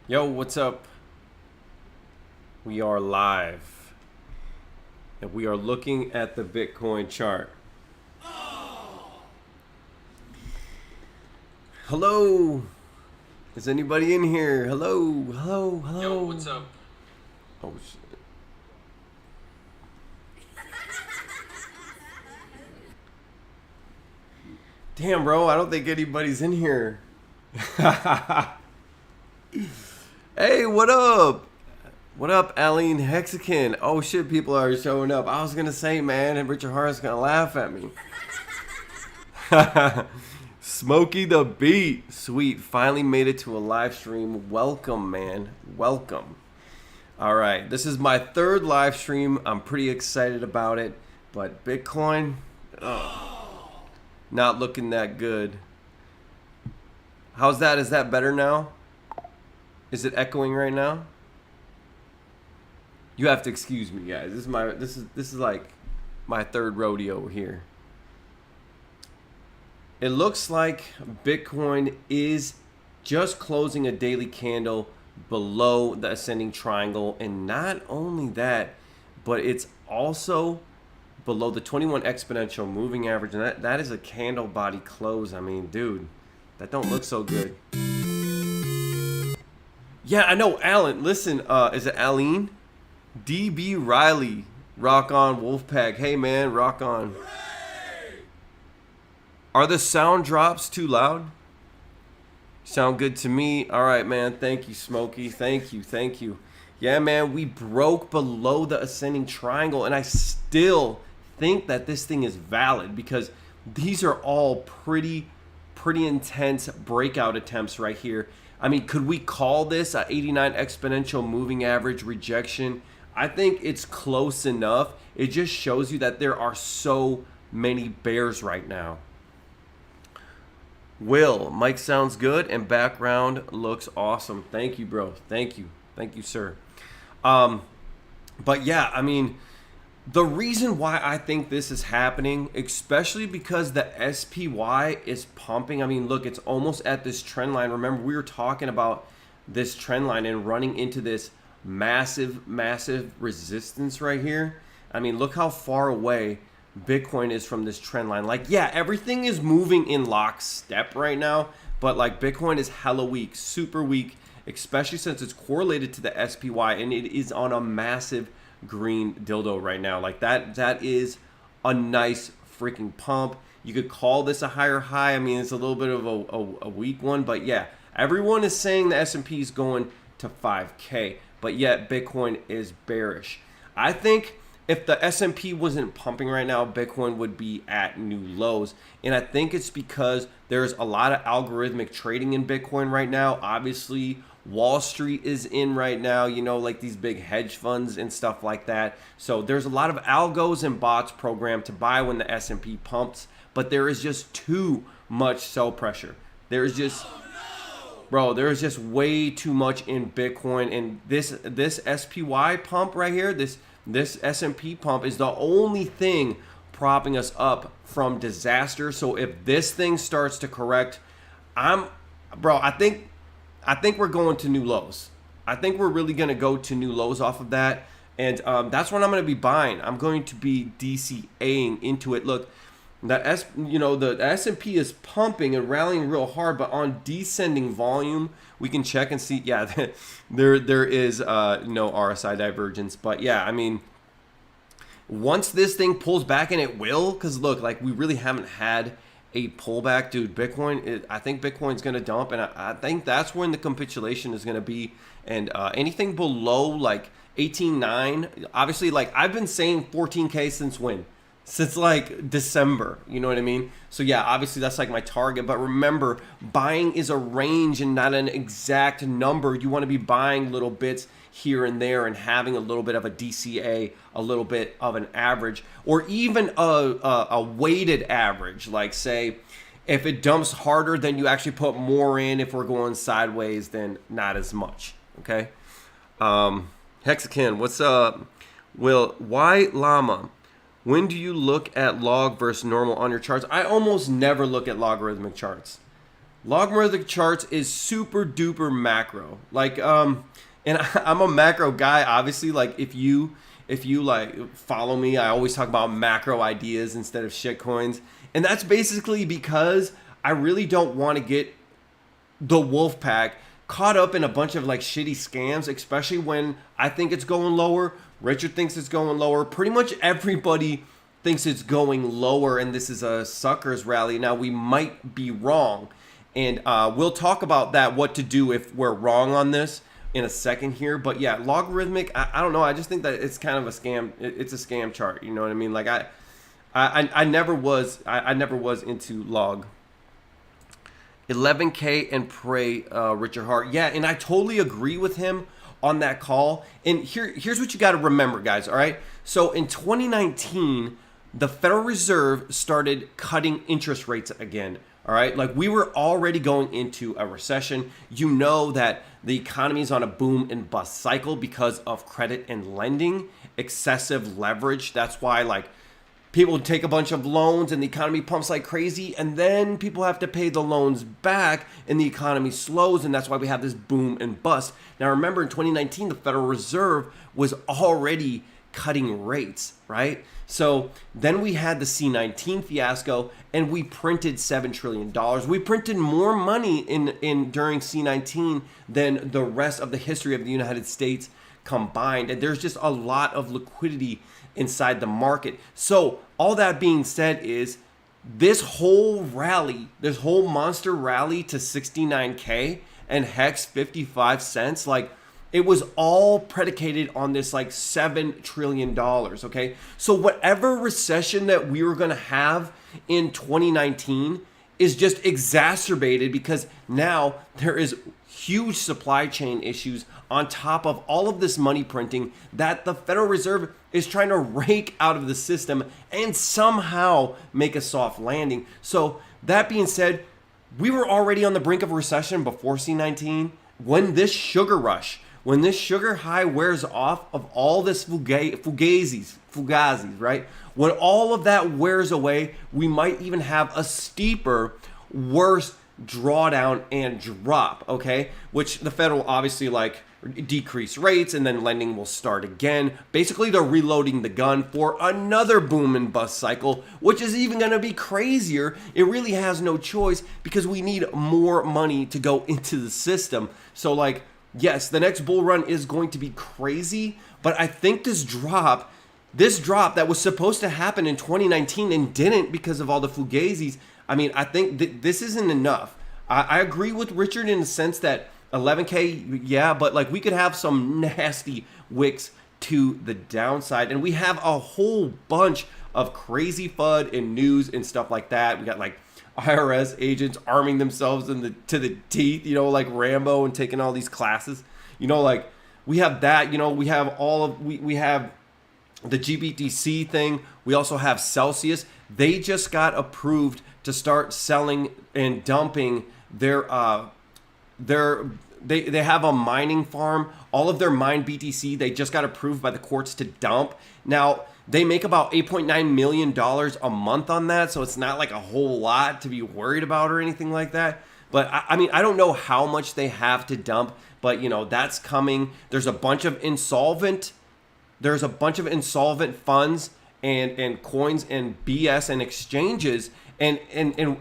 Yo, what's up? We are live and we are looking at the Bitcoin chart. Hello, is anybody in here? Hello. Yo, what's up? Oh shit. Damn, bro, I don't think anybody's in here. Hey, what up? What up, Aline Hexican? Oh shit, people are showing up. I was gonna say, man, and Richard Hart's gonna laugh at me. Smokey the Beat. Sweet. Finally made it to a live stream. Welcome, man. Welcome. All right. This is my third live stream. I'm pretty excited about it. But Bitcoin, not looking that good. How's that? Is that better now? Is it echoing right now? You have to excuse me, guys. This is like my third rodeo here. It looks like Bitcoin is just closing a daily candle below the ascending triangle, and not only that, but it's also below the 21 exponential moving average, and that is a candle body close. I mean, dude, that don't look so good. Yeah, I know, Alan. Listen, is it Aline? DB Riley, rock on, Wolfpack. Hey man, rock on. Are the sound drops too loud? Sound good to me. All right, man. Thank you, Smokey. Thank you. Yeah, man, we broke below the ascending triangle, and I still think that this thing is valid because these are all pretty intense breakout attempts right here. I mean, could we call this a 89 exponential moving average rejection? I think it's close enough. It just shows you that there are so many bears right now. Will, mic sounds good and background looks awesome. Thank you, bro. Thank you, sir. But yeah, I mean, the reason why I think this is happening, especially because the SPY is pumping. I mean, look, it's almost at this trend line. Remember, we were talking about this trend line and running into this massive resistance right here. I mean, look how far away Bitcoin is from this trend line. Like, yeah, everything is moving in lockstep right now, but like Bitcoin is hella weak, super weak, especially since it's correlated to the SPY and it is on a massive green dildo right now. Like that is a nice freaking pump. You could call this a higher high. I mean, it's a little bit of a weak one, but yeah, everyone is saying the S&P is going to 5K, but yet Bitcoin is bearish. I think if the S&P wasn't pumping right now, Bitcoin would be at new lows. And I think it's because there's a lot of algorithmic trading in Bitcoin right now. Obviously, Wall Street is in right now, you know, like these big hedge funds and stuff like that. So there's a lot of algos and bots programmed to buy when the S&P pumps, but there is just too much sell pressure. There's just there is just way too much in Bitcoin, and this SPY pump right here, this S&P pump is the only thing propping us up from disaster. So if this thing starts to correct, I think we're going to new lows. I think we're really going to go to new lows off of that, and that's when I'm going to be buying. I'm going to be DCAing into it. Look, the S&P is pumping and rallying real hard, but on descending volume, we can check and see. Yeah, there is no RSI divergence, but yeah, I mean, once this thing pulls back, and it will, because look, like we really haven't had a pullback, dude. I think Bitcoin's going to dump, and I think that's when the capitulation is going to be. And anything below like 18.9, obviously, like I've been saying 14K since when? Since like December, you know what I mean? So yeah, obviously that's like my target, but remember, buying is a range and not an exact number. You want to be buying little bits here and there and having a little bit of a DCA, a little bit of an average, or even a weighted average. Like say, if it dumps harder, then you actually put more in. If we're going sideways, then not as much, okay? Hexican, what's up? Will, why llama? When do you look at log versus normal on your charts? I almost never look at logarithmic charts. Logarithmic charts is super duper macro. Like, and I'm a macro guy, obviously. Like, if you like follow me, I always talk about macro ideas instead of shit coins. And that's basically because I really don't want to get the wolf pack caught up in a bunch of like shitty scams, especially when I think it's going lower. Richard thinks it's going lower. Pretty much everybody thinks it's going lower, and this is a suckers rally. Now, we might be wrong, and we'll talk about that, what to do if we're wrong on this in a second here. But yeah, logarithmic, I don't know. I just think that it's kind of a scam. It's a scam chart. You know what I mean? Like I never was into log. 11K and pray, Richard Hart. Yeah, and I totally agree with him on that call. And here's what you got to remember, guys. All right. So in 2019, the Federal Reserve started cutting interest rates again. All right. Like, we were already going into a recession. You know that the economy is on a boom and bust cycle because of credit and lending, excessive leverage. That's why, like, people take a bunch of loans and the economy pumps like crazy, and then people have to pay the loans back and the economy slows, and that's why we have this boom and bust. Now, remember, in 2019, the Federal Reserve was already cutting rates, right? So then we had the C19 fiasco, and we printed $7 trillion. We printed more money in during C19 than the rest of the history of the United States combined, and there's just a lot of liquidity inside the market. So all that being said is this whole rally, this whole monster rally to 69K and Hex 55 cents, like, it was all predicated on this like $7 trillion, okay? So whatever recession that we were gonna have in 2019 is just exacerbated because now there is huge supply chain issues on top of all of this money printing that the Federal Reserve is trying to rake out of the system and somehow make a soft landing. So that being said, we were already on the brink of a recession before C19. When this sugar rush, when this sugar high wears off of all this fugazis, right? When all of that wears away, we might even have a steeper, worse drawdown and drop, okay? Which the Fed will obviously like decrease rates and then lending will start again. Basically, they're reloading the gun for another boom and bust cycle, which is even going to be crazier. It really has no choice because we need more money to go into the system. So like, yes, the next bull run is going to be crazy, but I think this drop that was supposed to happen in 2019 and didn't because of all the fugazis, I mean, I think this isn't enough. I agree with Richard in the sense that 11K, yeah, but like we could have some nasty wicks to the downside, and we have a whole bunch of crazy FUD and news and stuff like that. We got like IRS agents arming themselves to the teeth, you know, like Rambo, and taking all these classes. You know, like we have that. You know, we have we have the GBTC thing. We also have Celsius. They just got approved to start selling and dumping their they have a mining farm. All of their mine BTC, they just got approved by the courts to dump. Now, they make about $8.9 million a month on that, so it's not like a whole lot to be worried about or anything like that. But I mean, I don't know how much they have to dump, but you know, that's coming. There's a bunch of insolvent funds and coins and BS and exchanges. And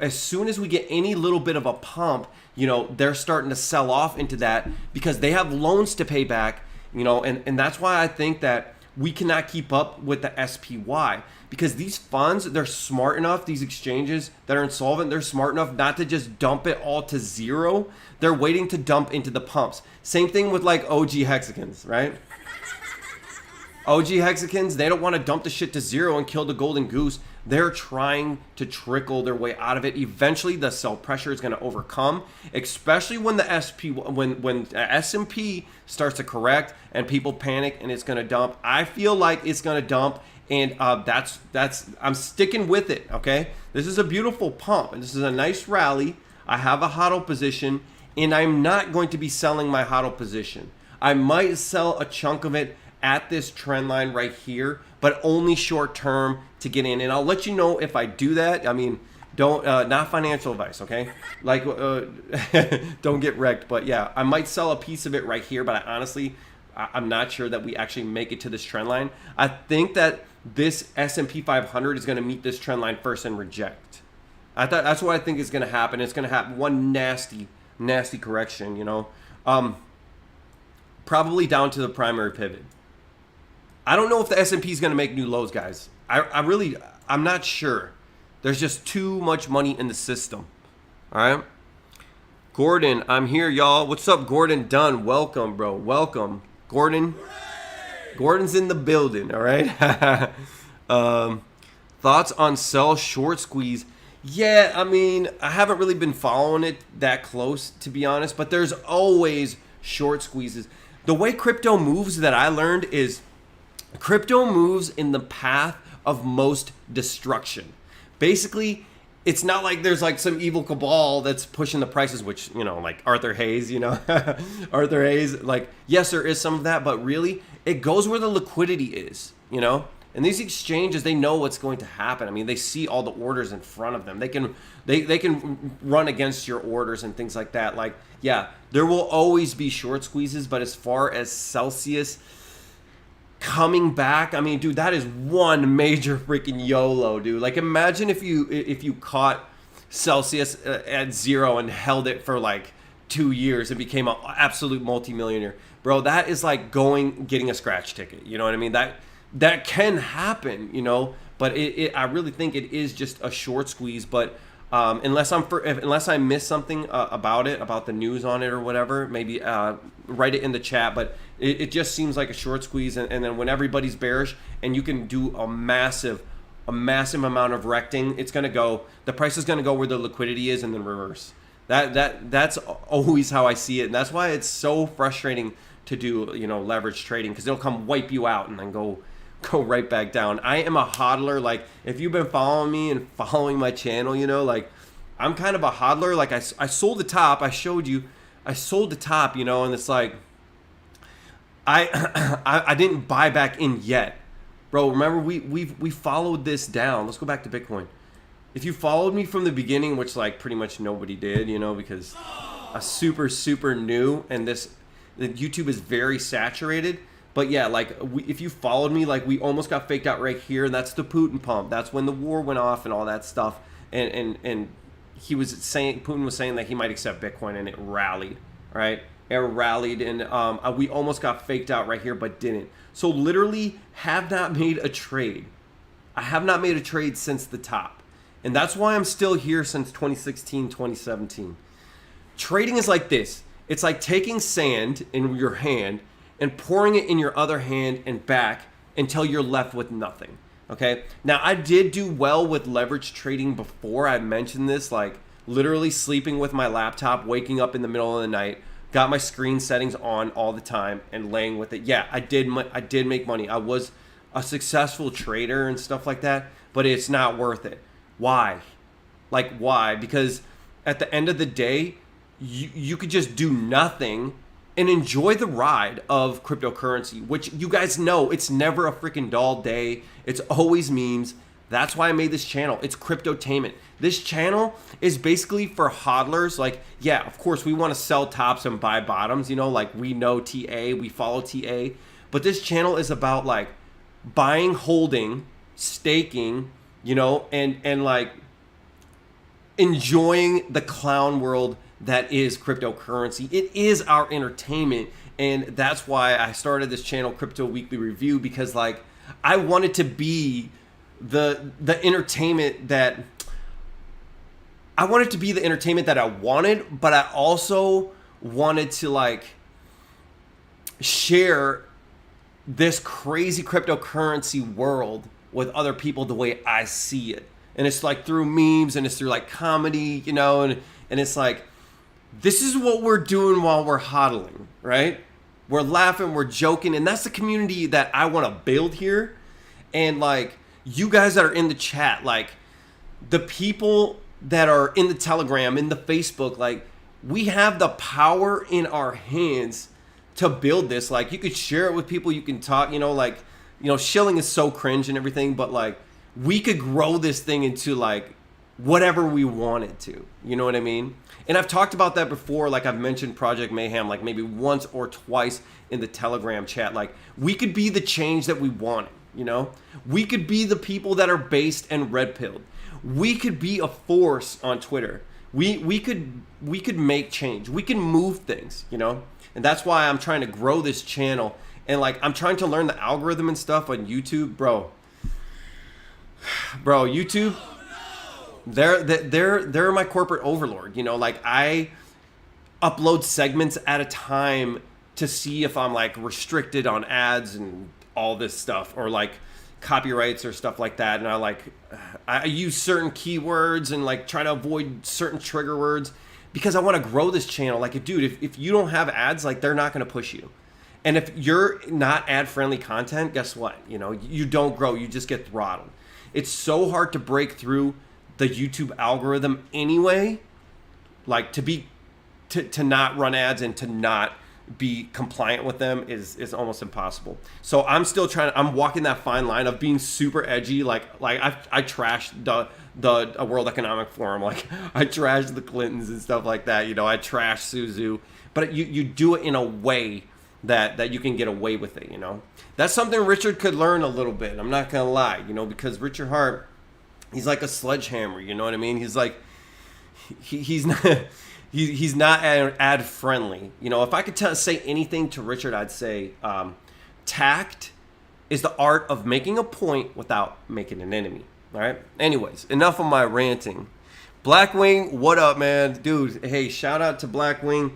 as soon as we get any little bit of a pump, you know, they're starting to sell off into that because they have loans to pay back, you know, and that's why I think that we cannot keep up with the SPY because these funds, they're smart enough, these exchanges that are insolvent, they're smart enough not to just dump it all to zero. They're waiting to dump into the pumps. Same thing with like OG hexagons, right? OG hexagons, they don't want to dump the shit to zero and kill the golden goose. They're trying to trickle their way out of it. Eventually, the sell pressure is going to overcome, especially when the when S&P starts to correct and people panic and it's going to dump. I feel like it's going to dump, and that's I'm sticking with it. Okay, this is a beautiful pump and this is a nice rally. I have a hodl position, and I'm not going to be selling my hodl position. I might sell a chunk of it at this trend line right here, but only short term to get in. And I'll let you know if I do that. I mean, Don't not financial advice, okay? Like don't get wrecked, but yeah, I might sell a piece of it right here, but I'm not sure that we actually make it to this trend line. I think that this S&P 500 is going to meet this trend line first and reject. That's what I think is going to happen. It's going to happen one nasty correction, you know. Probably down to the primary pivot. I don't know if the S&P is going to make new lows, guys. I'm not sure. There's just too much money in the system. All right. Gordon, I'm here, y'all. What's up, Gordon Dunn? Welcome, bro. Welcome. Gordon. Gordon's in the building, all right? Thoughts on sell short squeeze? Yeah, I mean, I haven't really been following it that close, to be honest, but there's always short squeezes. The way crypto moves that I learned is crypto moves in the path of most destruction. Basically, it's not like there's like some evil cabal that's pushing the prices, which, you know, like Arthur Hayes, you know, Arthur Hayes, like, yes, there is some of that, but really it goes where the liquidity is, you know, and these exchanges, they know what's going to happen. I mean, they see all the orders in front of them. They can run against your orders and things like that. Like, yeah, there will always be short squeezes, but as far as Celsius coming back, I mean, dude, that is one major freaking YOLO, dude. Like, imagine if you caught Celsius at zero and held it for like 2 years and became an absolute multimillionaire, bro. That is like getting a scratch ticket. You know what I mean? That can happen, you know. But I really think it is just a short squeeze. But unless I miss something about the news on it or whatever, maybe write it in the chat. But it just seems like a short squeeze, and then when everybody's bearish and you can do a massive amount of recting, the price is gonna go where the liquidity is and then reverse. That's always how I see it, and that's why it's so frustrating to do, you know, leverage trading, because it'll come wipe you out and then go right back down. I am a hodler. Like, if you've been following me and following my channel, you know, like, I'm kind of a hodler. Like, I sold the top. I showed you. I sold the top, you know, and it's like, I didn't buy back in yet. Bro, remember, we followed this down. Let's go back to Bitcoin. If you followed me from the beginning, which, like, pretty much nobody did, you know, because I'm super new, and the YouTube is very saturated. But yeah, like, if you followed me, like, we almost got faked out right here, and that's the Putin pump. That's when the war went off and all that stuff. And Putin was saying that he might accept Bitcoin, and it rallied, right? It rallied, and we almost got faked out right here, but didn't. So literally have not made a trade. I have not made a trade since the top. And that's why I'm still here since 2016, 2017. Trading is like this. It's like taking sand in your hand and pouring it in your other hand and back until you're left with nothing. Okay. Now, I did do well with leverage trading before. I mentioned this, like literally sleeping with my laptop, waking up in the middle of the night, got my screen settings on all the time and laying with it. Yeah, I did make money. I was a successful trader and stuff like that, but it's not worth it. Why? Like, why? Because at the end of the day, you could just do nothing and enjoy the ride of cryptocurrency, which you guys know, it's never a freaking dull day. It's always memes. That's why I made this channel. It's Cryptotainment. This channel is basically for hodlers. Like, yeah, of course, we want to sell tops and buy bottoms, you know, like we know TA, we follow TA. But this channel is about like buying, holding, staking, you know, and like enjoying the clown world that is cryptocurrency. It is our entertainment, and that's why I started this channel, Crypto Weekly Review, because like I wanted to be the entertainment that I wanted, but I also wanted to like share this crazy cryptocurrency world with other people the way I see it. And it's like through memes, and it's through like comedy, you know, and it's like, this is what we're doing while we're hodling, right? We're laughing, we're joking, and that's the community that I want to build here. And like you guys that are in the chat, like the people that are in the Telegram, in the Facebook, like we have the power in our hands to build this. Like you could share it with people, you can talk, you know, like, you know, shilling is so cringe and everything, but like we could grow this thing into like whatever we wanted to. You know what I mean? And I've talked about that before. Like I've mentioned Project Mayhem like maybe once or twice in the Telegram chat. Like we could be the change that we wanted. You know, we could be the people that are based and red pilled. We could be a force on Twitter. We could make change. We can move things. You know, and that's why I'm trying to grow this channel. And like I'm trying to learn the algorithm and stuff on YouTube, bro. YouTube. They're my corporate overlord. You know, like I upload segments at a time to see if I'm like restricted on ads and all this stuff or like copyrights or stuff like that. And I use certain keywords and like try to avoid certain trigger words because I want to grow this channel. Like, dude, if you don't have ads, like they're not going to push you. And if you're not ad friendly content, guess what? You know, you don't grow. You just get throttled. It's so hard to break through the YouTube algorithm anyway, like to not run ads and to not be compliant with them is almost impossible. So I'm still I'm walking that fine line of being super edgy. Like I trashed the World Economic Forum. Like I trashed the Clintons and stuff like that. You know, I trashed Suzu, but you do it in a way that you can get away with it. You know, that's something Richard could learn a little bit. I'm not gonna lie, you know, because Richard Hart, he's like a sledgehammer. You know what I mean? He's like he's not. He's not ad friendly. You know, if I could say anything to Richard, I'd say tact is the art of making a point without making an enemy. All right. Anyways, enough of my ranting. Blackwing, what up, man? Dude, hey, shout out to Blackwing.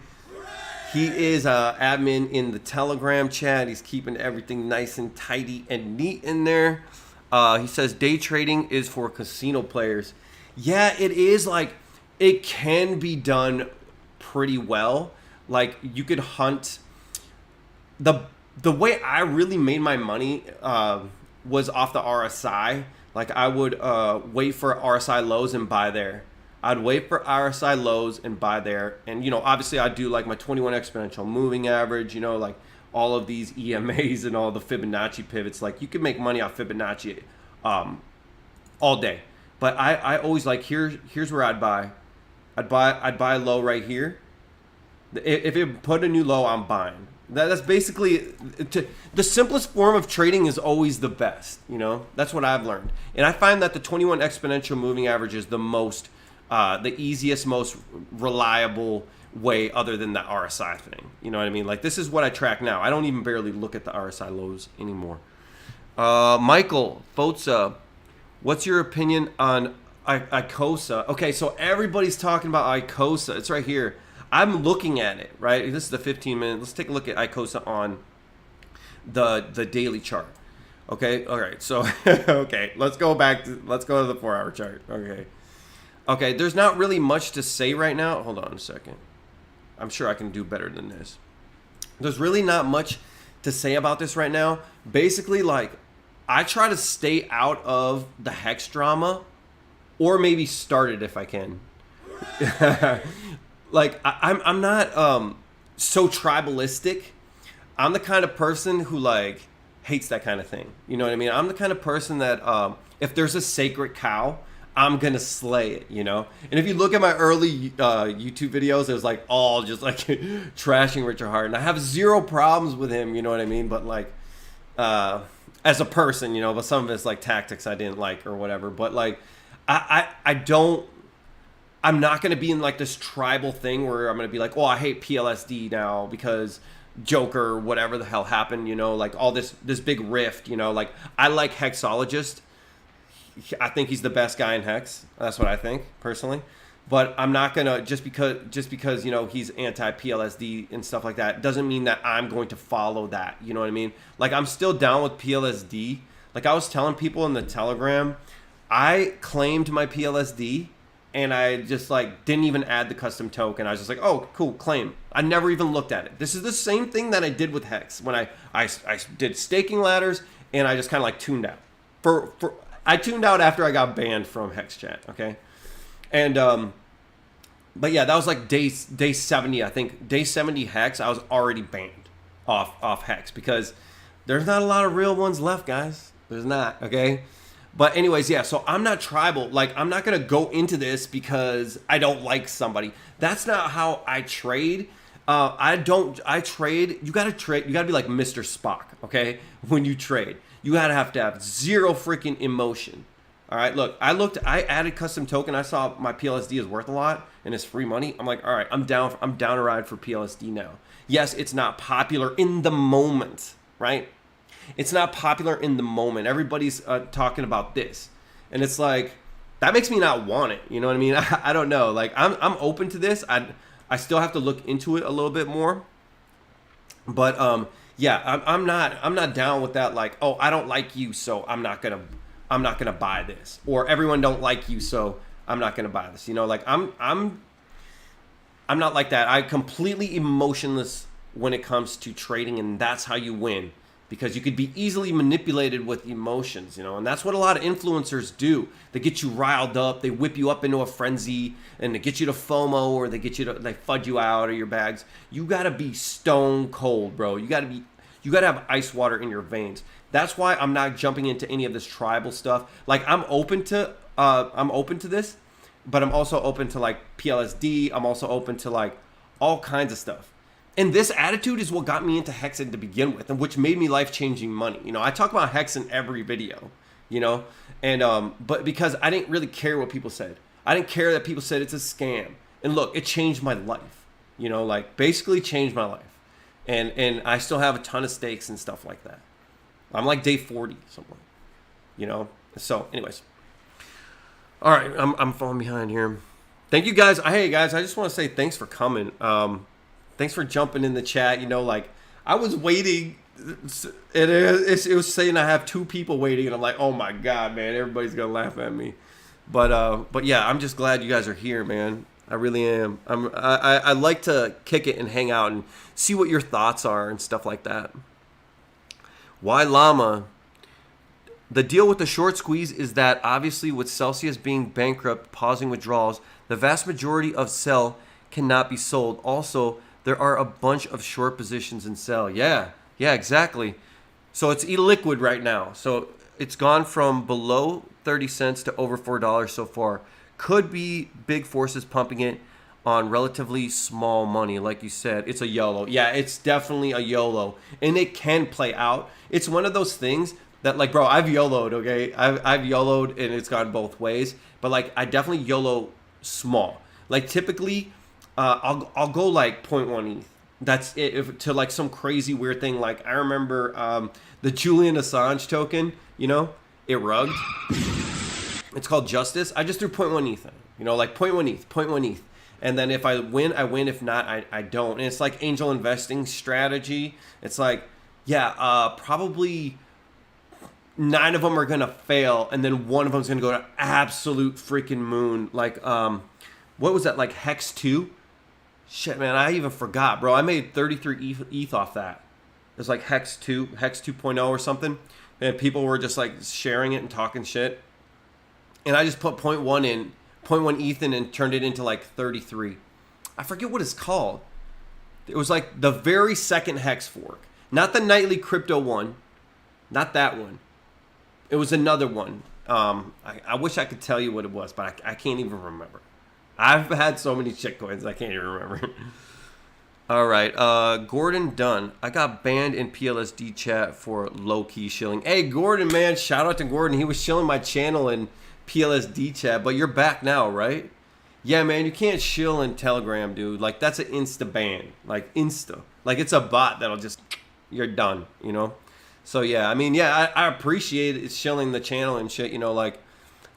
He is admin in the Telegram chat. He's keeping everything nice and tidy and neat in there. He says day trading is for casino players. Yeah, it is. Like, it can be done pretty well. Like you could hunt. The way I really made my money was off the RSI. Like I would wait for RSI lows and buy there. I'd wait for RSI lows and buy there. And you know, obviously I do like my 21 exponential moving average, you know, like all of these EMAs and all the Fibonacci pivots. Like you can make money off Fibonacci all day. But I always like here's where I'd buy. I'd buy low right here. If it put a new low, I'm buying. That's basically the simplest form of trading is always the best. You know, that's what I've learned, and I find that the 21 exponential moving average is the most, the easiest, most reliable way other than the RSI thing. You know what I mean? Like this is what I track now. I don't even barely look at the RSI lows anymore. Michael Fotza, what's your opinion on Icosa? Okay, so everybody's talking about Icosa. It's right here. I'm looking at it, right? This is the 15-minute. Let's take a look at Icosa on the daily chart. Okay, all right. So, okay, let's go to the 4-hour chart. Okay, there's not really much to say right now. Hold on a second. I'm sure I can do better than this. There's really not much to say about this right now. Basically, like, I try to stay out of the hex drama. Or maybe start it if I can. Like I'm not so tribalistic. I'm the kind of person who like hates that kind of thing. You know what I mean? I'm the kind of person that if there's a sacred cow, I'm gonna slay it. You know. And if you look at my early YouTube videos, it was like all just like trashing Richard Hart, and I have zero problems with him. You know what I mean? But like as a person, you know, but some of his like tactics I didn't like or whatever. But like. I'm not going to be in like this tribal thing where I'm going to be like, oh, I hate PLSD now because Joker, whatever the hell happened, you know, like all this big rift, you know, like I like Hexologist. I think he's the best guy in Hex. That's what I think personally. But I'm not going to, just because, you know, he's anti-PLSD and stuff like that, doesn't mean that I'm going to follow that. You know what I mean? Like I'm still down with PLSD. Like I was telling people in the Telegram, I claimed my PLSD and I just like didn't even add the custom token. I was just like, oh, cool, claim. I never even looked at it. This is the same thing that I did with Hex when I did staking ladders and I just kind of like tuned out. I tuned out after I got banned from Hex chat, okay? And but yeah, that was like day 70, I think. Day 70 Hex, I was already banned off Hex because there's not a lot of real ones left, guys. There's not, okay? But anyways, yeah, so I'm not tribal. Like, I'm not going to go into this because I don't like somebody. That's not how I trade. I trade. You got to trade. You got to be like Mr. Spock, okay? When you trade, you got to have zero freaking emotion. All right, look, I added custom token. I saw my PLSD is worth a lot and it's free money. I'm like, all right, I'm down to ride for PLSD now. Yes, it's not popular in the moment, right? It's not popular in the moment. Everybody's talking about this, and it's like that makes me not want it. You know what I mean? I don't know. Like I'm open to this. I still have to look into it a little bit more. But yeah, I'm not down with that. Like, oh, I don't like you, so I'm not gonna buy this, or everyone don't like you, so I'm not gonna buy this. You know, like I'm not like that. I'm completely emotionless when it comes to trading, and that's how you win. Because you could be easily manipulated with emotions, you know, and that's what a lot of influencers do. They get you riled up, they whip you up into a frenzy, and they get you to FOMO, or they fudge you out of your bags. You gotta be stone cold, bro. You gotta have ice water in your veins. That's why I'm not jumping into any of this tribal stuff. Like, I'm open to this, but I'm also open to like PLSD. I'm also open to like all kinds of stuff. And this attitude is what got me into Hexen to begin with, and which made me life-changing money. You know, I talk about Hex in every video, you know, and but because I didn't really care what people said. I didn't care that people said it's a scam. And look, it changed my life, you know, like basically changed my life. And I still have a ton of stakes and stuff like that. I'm like day 40 somewhere, you know. So anyways, all right, I'm falling behind here. Thank you guys. Hey guys, I just want to say thanks for coming. Thanks for jumping in the chat. You know, like I was waiting, it was saying I have 2 people waiting, and I'm like, oh my god, man, everybody's gonna laugh at me. But yeah, I'm just glad you guys are here, man. I really am. I like to kick it and hang out and see what your thoughts are and stuff like that. Why Llama? The deal with the short squeeze is that obviously with Celsius being bankrupt, pausing withdrawals, the vast majority of sell cannot be sold. Also, there are a bunch of short positions in sell. Yeah, exactly. So it's illiquid right now. So it's gone from below 30 cents to over $4 so far. Could be big forces pumping it on relatively small money. Like you said, it's a YOLO. Yeah, it's definitely a YOLO. And it can play out. It's one of those things that, like, bro, I've YOLO'd, okay? I've YOLO'd and it's gone both ways. But, like, I definitely YOLO small. Like, typically, I'll go like 0.1 ETH. That's it, to like some crazy weird thing. Like I remember the Julian Assange token, you know, it rugged. It's called Justice. I just threw 0.1 ETH, you know, like 0.1 ETH. And then if I win, I win. If not, I don't. And it's like angel investing strategy. It's like, yeah, probably 9 of them are going to fail. And then 1 of them is going to go to absolute freaking moon. Like, what was that? Like Hex 2? Shit, man, I even forgot, bro. I made 33 ETH off that. It was like Hex 2.0 or something. And people were just like sharing it and talking shit. And I just put 0.1 ETH in and turned it into like 33. I forget what it's called. It was like the very second Hex fork. Not the nightly crypto one. Not that one. It was another one. I wish I could tell you what it was, but I can't even remember. I've had so many shitcoins, I can't even remember. All right, Gordon Dunn. I got banned in PLSD chat for low-key shilling. Hey, Gordon, man, shout out to Gordon. He was shilling my channel in PLSD chat, but you're back now, right? Yeah, man, you can't shill in Telegram, dude. Like, that's an insta ban. Like, insta. Like, it's a bot that'll just, you're done, you know? So, yeah, I mean, yeah, I appreciate it shilling the channel and shit, you know? Like,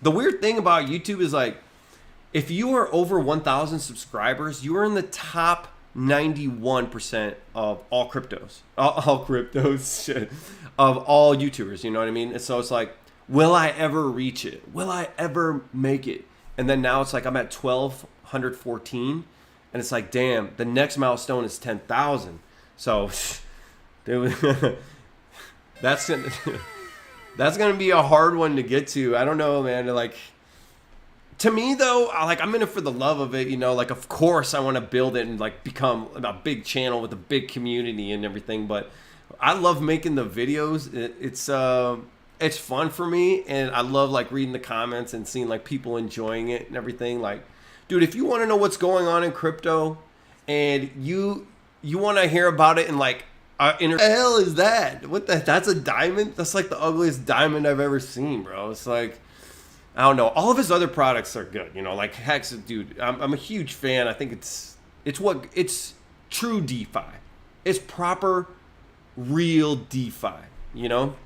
the weird thing about YouTube is, like, if you are over 1,000 subscribers, you are in the top 91% of all cryptos. All cryptos, shit. Of all YouTubers, you know what I mean? And so it's like, will I ever reach it? Will I ever make it? And then now it's like I'm at 1,214. And it's like, damn, the next milestone is 10,000. So, dude, that's gonna be a hard one to get to. I don't know, man. Like, to me, though, I'm in it for the love of it, you know. Like, of course, I want to build it and, like, become a big channel with a big community and everything. But I love making the videos. it's fun for me, and I love like reading the comments and seeing like people enjoying it and everything. Like, dude, if you want to know what's going on in crypto, and you want to hear about it in like what the hell is that? That's a diamond? That's like the ugliest diamond I've ever seen, bro. It's like, I don't know. All of his other products are good, you know, like Hex, dude. I'm a huge fan. I think it's true DeFi. It's proper, real DeFi, you know,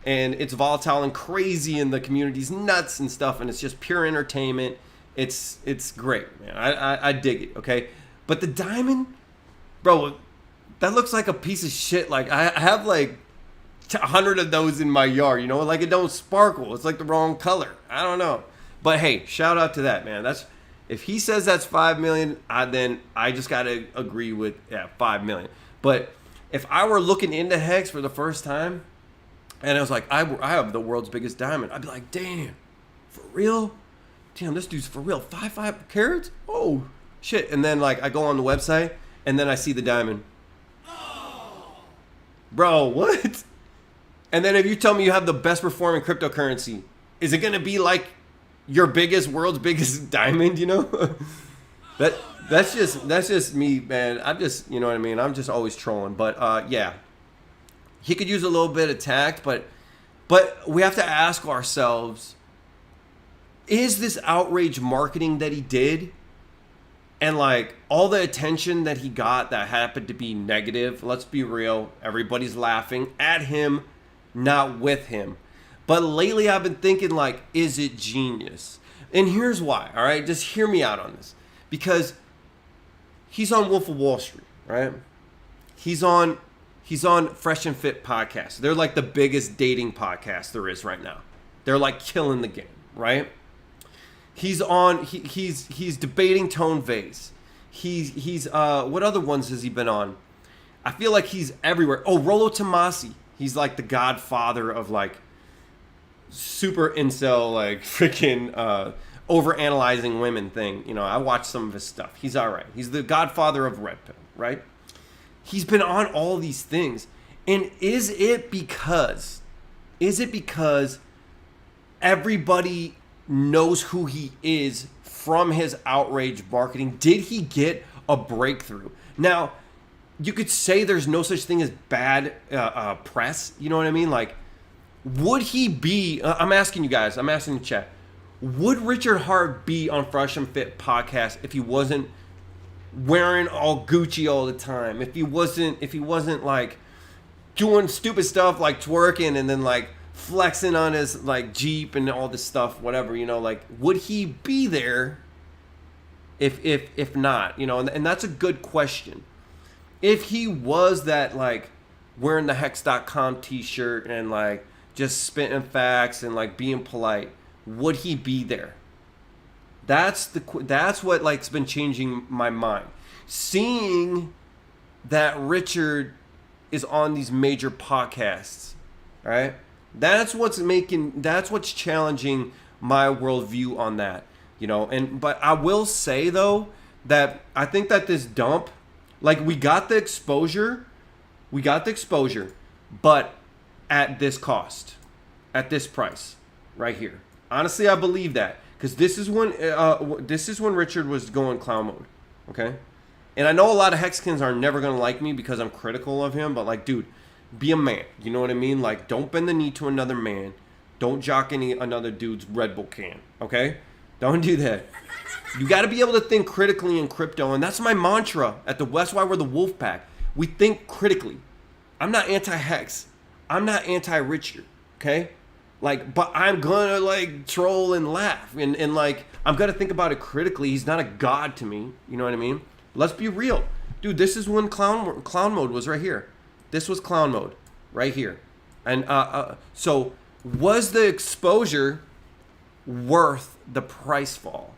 and it's volatile and crazy, and the community's nuts and stuff, and it's just pure entertainment. It's great, man. I dig it. Okay, but the diamond, bro, that looks like a piece of shit. Like I have like 100 of those in my yard, you know, like it don't sparkle. It's like the wrong color. I don't know. But hey, shout out to that, man. That's, if he says that's 5 million, then I just got to agree with 5 million. But if I were looking into Hex for the first time and I was like, I have the world's biggest diamond, I'd be like, damn, for real? Damn, this dude's for real. 5 carats? Oh, shit. And then like I go on the website and then I see the diamond. Bro, what? And then if you tell me you have the best performing cryptocurrency, is it going to be like your world's biggest diamond, you know? that's just me, man. I'm just, you know what I mean? I'm just always trolling. But yeah, he could use a little bit of tact, but we have to ask ourselves, is this outrage marketing that he did, and like all the attention that he got that happened to be negative, let's be real, everybody's laughing at him, not with him. But lately I've been thinking, like, is it genius? And here's why, all right? Just hear me out on this. Because he's on Wolf of Wall Street, right? He's on Fresh and Fit podcast. They're like the biggest dating podcast there is right now. They're like killing the game, right? He's on. He's debating Tone Vase. He's what other ones has he been on? I feel like he's everywhere. Oh, Rollo Tomasi. He's like the godfather of like super incel, like freaking over analyzing women thing. You know, I watched some of his stuff. He's all right. He's the godfather of Red Pill, right? He's been on all these things, and is it because everybody knows who he is from his outrage marketing? Did he get a breakthrough? Now, you could say there's no such thing as bad press. You know what I mean? Like, would he be, I'm asking you guys, I'm asking the chat, would Richard Hart be on Fresh and Fit podcast if he wasn't wearing all Gucci all the time? If he wasn't like doing stupid stuff like twerking and then like flexing on his like Jeep and all this stuff, whatever, you know, like, would he be there if not, you know? And that's a good question. If he was that, like, wearing the Hex.com t-shirt and like just spitting facts and like being polite, would he be there? That's what like's been changing my mind. Seeing that Richard is on these major podcasts, right? That's what's challenging my worldview on that, you know. But I will say though that I think that this dump, like, we got the exposure, but at this cost, at this price, right here. Honestly, I believe that, because this is when Richard was going clown mode, okay. And I know a lot of Hexkins are never gonna like me because I'm critical of him, but like, dude, be a man. You know what I mean? Like, don't bend the knee to another man. Don't jock another dude's Red Bull can. Okay? Don't do that. You got to be able to think critically in crypto, and that's my mantra at the West. Why we're the Wolf Pack. We think critically. I'm not anti-Hex. I'm not anti-Richard. Okay? Like, but I'm gonna like troll and laugh, and like, I'm gonna think about it critically. He's not a god to me. You know what I mean? Let's be real, dude. This is when clown mode was right here. This was clown mode right here. And so was the exposure worth the price fall?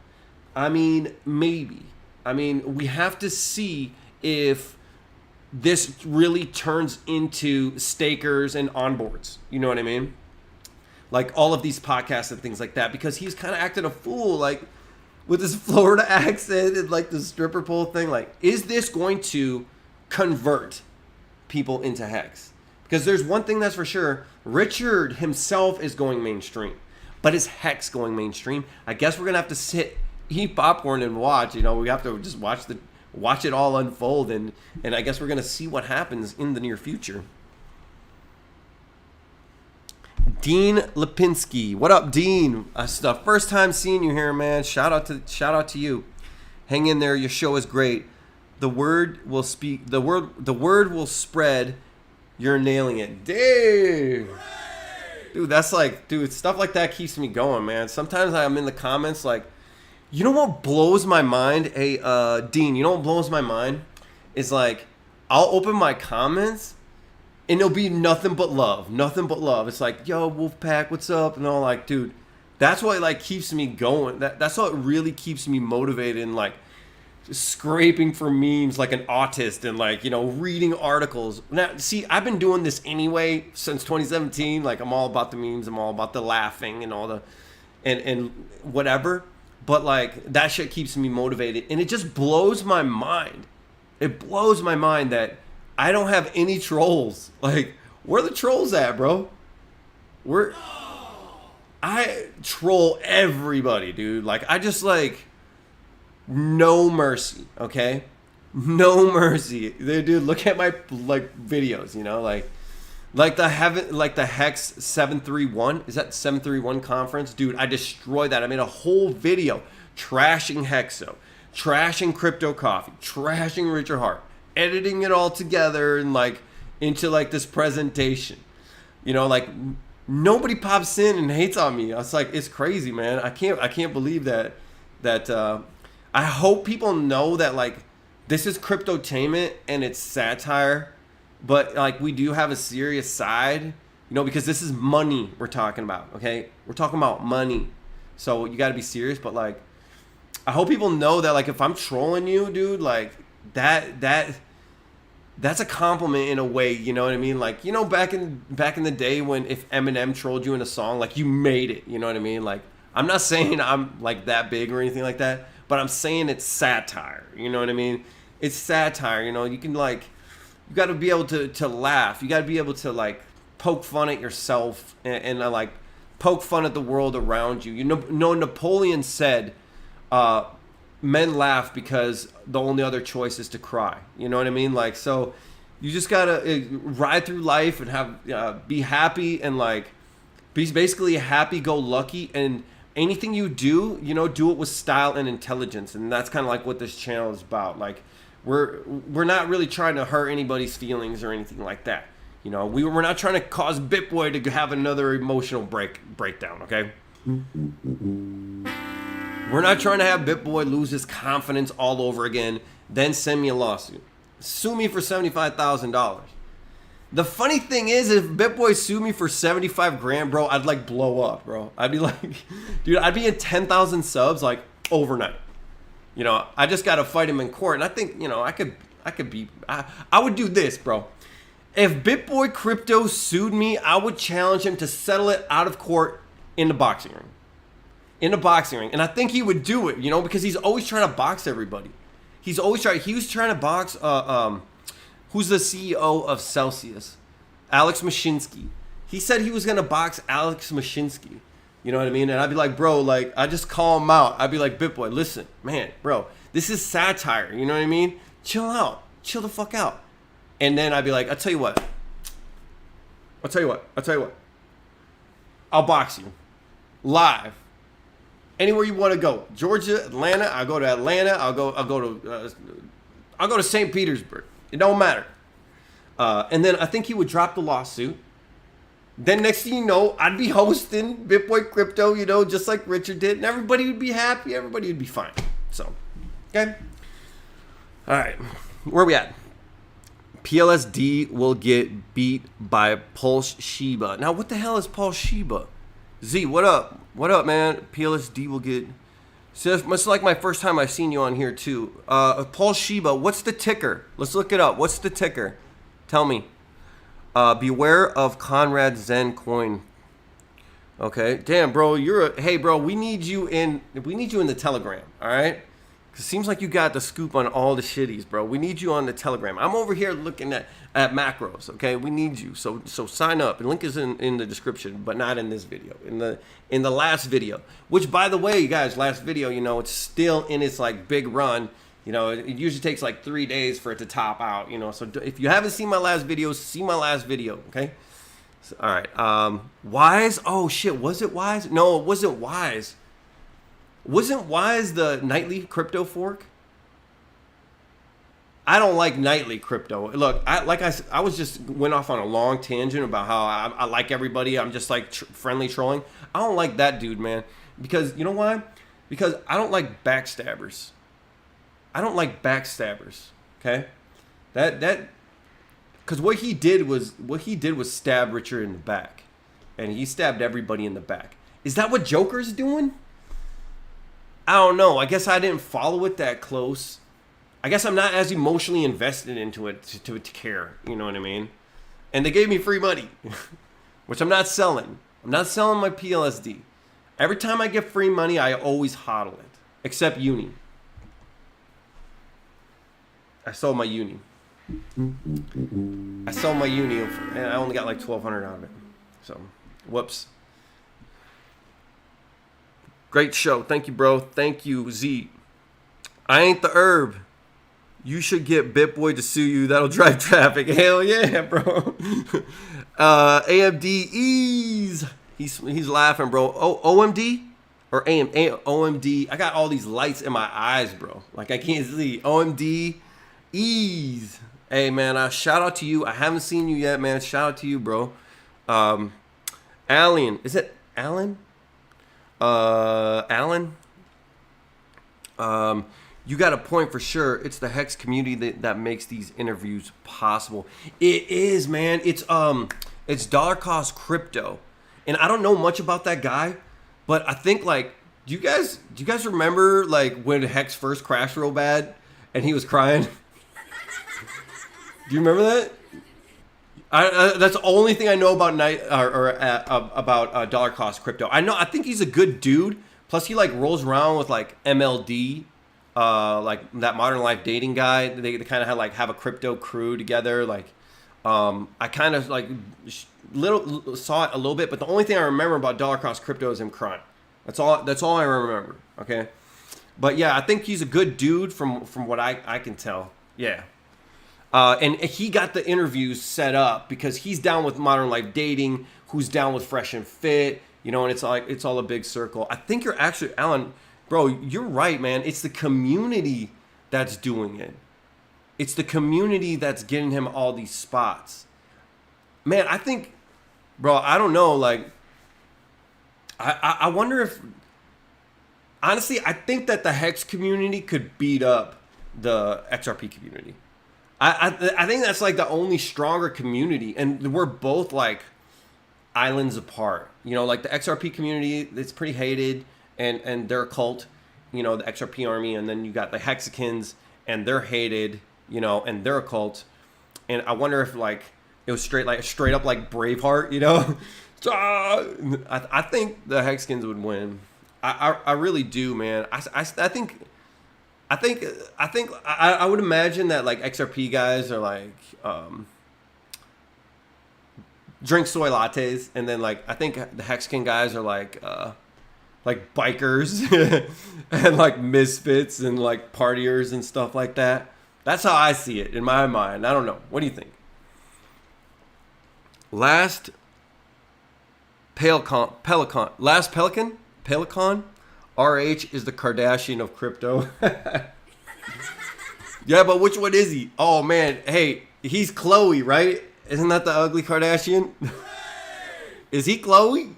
I mean, maybe. I mean, we have to see if this really turns into stakers and onboards. You know what I mean? Like all of these podcasts and things like that, because he's kind of acting a fool, like with his Florida accent and like the stripper pole thing. Like, is this going to convert people into Hex? Because there's one thing that's for sure. Richard himself is going mainstream. But is Hex going mainstream? I guess we're going to have to sit, eat popcorn and watch. You know, we have to just watch it all unfold. And I guess we're going to see what happens in the near future. Dean Lipinski. What up, Dean? It's the first time seeing you here, man. Shout out to you. Hang in there. Your show is great. The word will speak. The word will spread. You're nailing it. Dude, that's like, dude, stuff like that keeps me going, man. Sometimes I'm in the comments like, you know what blows my mind? Hey, Dean, you know what blows my mind? Is like, I'll open my comments and it'll be nothing but love. Nothing but love. It's like, yo, Wolfpack, what's up? And all like, dude, that's what like keeps me going. That's what really keeps me motivated and like, scraping for memes like an autist and like, you know, reading articles. Now, see, I've been doing this anyway since 2017. Like, I'm all about the memes. I'm all about the laughing and all the and whatever. But like, that shit keeps me motivated. And it just blows my mind. It blows my mind that I don't have any trolls. Like, where are the trolls at, bro? I troll everybody, dude. Like, I just like, no mercy, okay? No mercy. Dude, look at my like videos, you know, like the Hex 731. Is that 731 conference? Dude, I destroyed that. I made a whole video trashing Hexo, trashing Crypto Coffee, trashing Richard Hart, editing it all together and like into like this presentation. You know, like nobody pops in and hates on me. I was like, it's crazy, man. I can't believe that I hope people know that like this is cryptotainment and it's satire, but like we do have a serious side, you know, because this is money we're talking about, okay? We're talking about money. So you got to be serious, but like I hope people know that like if I'm trolling you, dude, like that's a compliment in a way, you know what I mean? Like, you know, back in the day when if Eminem trolled you in a song, like you made it, you know what I mean? Like I'm not saying I'm like that big or anything like that. But I'm saying it's satire, you know what I mean? It's satire, you know. You can like, you got to be able to laugh. You got to be able to like poke fun at yourself and like poke fun at the world around you. You know, Napoleon said, men laugh because the only other choice is to cry. You know what I mean? Like, so you just got to ride through life and have be happy and like be basically happy-go-lucky and anything you do, you know, do it with style and intelligence. And that's kind of like what this channel is about. Like, we're not really trying to hurt anybody's feelings or anything like that. You know, we're not trying to cause BitBoy to have another emotional breakdown, okay? We're not trying to have BitBoy lose his confidence all over again, then send me a lawsuit. Sue me for $75,000. The funny thing is, if BitBoy sued me for 75 grand, bro, I'd like blow up, bro. I'd be like, dude, I'd be in 10,000 subs like overnight. You know, I just got to fight him in court. And I think, you know, I would do this, bro. If BitBoy Crypto sued me, I would challenge him to settle it out of court in the boxing ring. In the boxing ring. And I think he would do it, you know, because he's always trying to box everybody. He was trying to box, who's the CEO of Celsius? Alex Mashinsky. He said he was going to box Alex Mashinsky. You know what I mean? And I'd be like, bro, like, I just call him out. I'd be like, BitBoy, listen, man, bro, this is satire. You know what I mean? Chill out. Chill the fuck out. And then I'd be like, I'll tell you what. I'll box you. Live. Anywhere you want to go. Georgia, Atlanta, I'll go to Atlanta. I'll go to St. Petersburg. It don't matter. And then I think he would drop the lawsuit. Then next thing you know, I'd be hosting BitBoy Crypto, you know, just like Richard did. And everybody would be happy. Everybody would be fine. So, okay. All right. Where are we at? PLSD will get beat by Pulse Shiba. Now, what the hell is Pulse Shiba? Z, what up? What up, man? PLSD will get... So it's like my first time I've seen you on here, too. Pulse Shiba, what's the ticker? Let's look it up. What's the ticker? Tell me. Beware of Conrad Zen coin. Okay. Damn, bro. Hey, bro, we need you in the Telegram, all right? Cause it seems like you got the scoop on all the shitties, bro. We need you on the Telegram. I'm over here looking at macros. Okay, we need you. So sign up. The link is in the description, but not in this video. In the last video, which by the way, you guys, last video, you know, it's still in its like big run. You know, it usually takes like 3 days for it to top out. You know, so if you haven't seen my last video, see my last video. Okay. So, all right. Wise. Oh shit. Was it Wise? No, it wasn't Wise. Wasn't Wise the nightly crypto fork? I don't like nightly crypto. Look, I was just went off on a long tangent about how I like everybody. I'm just like friendly trolling. I don't like that dude, man. Because you know why? Because I don't like backstabbers. I don't like backstabbers. Okay, because what he did was stab Richard in the back, and he stabbed everybody in the back. Is that what Joker's doing? I don't know. I guess I didn't follow it that close. I guess I'm not as emotionally invested into it to care. You know what I mean? And they gave me free money, which I'm not selling. I'm not selling my PLSD. Every time I get free money, I always hodl it. Except Uni. I sold my Uni. I sold my Uni, and I only got like $1,200 out of it. So, whoops. Great show. Thank you, bro. Thank you, Z. I ain't the herb. You should get BitBoy to sue you. That'll drive traffic. Hell yeah, bro. AMD Ease. He's laughing, bro. OMD? Or OMD. I got all these lights in my eyes, bro. Like I can't see. OMD Ease. Hey, man. Shout out to you. I haven't seen you yet, man. Shout out to you, bro. Allen. Is it Allen? Alan, you got a point for sure. It's the Hex community that makes these interviews possible. It is, man. It's dollar cost crypto, and I don't know much about that guy, but I think like, do you guys remember like when Hex first crashed real bad and he was crying? Do you remember that? That's the only thing I know about about dollar cost crypto. I think he's a good dude. Plus, he like rolls around with like MLD, like that Modern Life dating guy. They kind of have a crypto crew together. Like, I kind of like saw it a little bit, but the only thing I remember about dollar cost crypto is him crying. That's all I remember. Okay, but yeah, I think he's a good dude from what I can tell. Yeah. And he got the interviews set up because he's down with Modern Life Dating, who's down with Fresh and Fit, you know, and it's all a big circle. I think you're actually, Alan, bro, you're right, man. It's the community that's doing it. It's the community that's getting him all these spots. Man, I think, bro, I don't know, like, I wonder if, honestly, I think that the Hex community could beat up the XRP community. I think that's like the only stronger community, and we're both like islands apart. You know, like the XRP community, it's pretty hated, and they're a cult. You know, the XRP army, and then you got the Hexicans, and they're hated. You know, and they're a cult. And I wonder if like it was straight up like Braveheart. You know, I think the Hexicans would win. I really do, man. I think. I would imagine that like XRP guys are like drink soy lattes, and then like I think the Hexagon guys are like bikers and like misfits and like partiers and stuff like that. That's how I see it in my mind. I don't know. What do you think? Last Pelican. RH is the Kardashian of crypto. Yeah, but which one is he? Oh, man. Hey, he's Khloe, right? Isn't that the ugly Kardashian? Is he Khloe?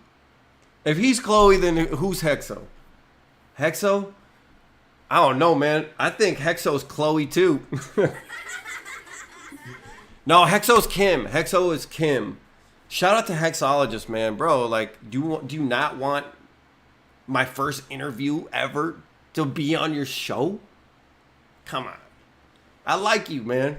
If he's Khloe, then who's Hexo? Hexo? I don't know, man. I think Hexo's Khloe, too. No, Hexo's Kim. Hexo is Kim. Shout out to Hexologist, man. Bro, like, do you not want my first interview ever to be on your show? Come on. I like you, man.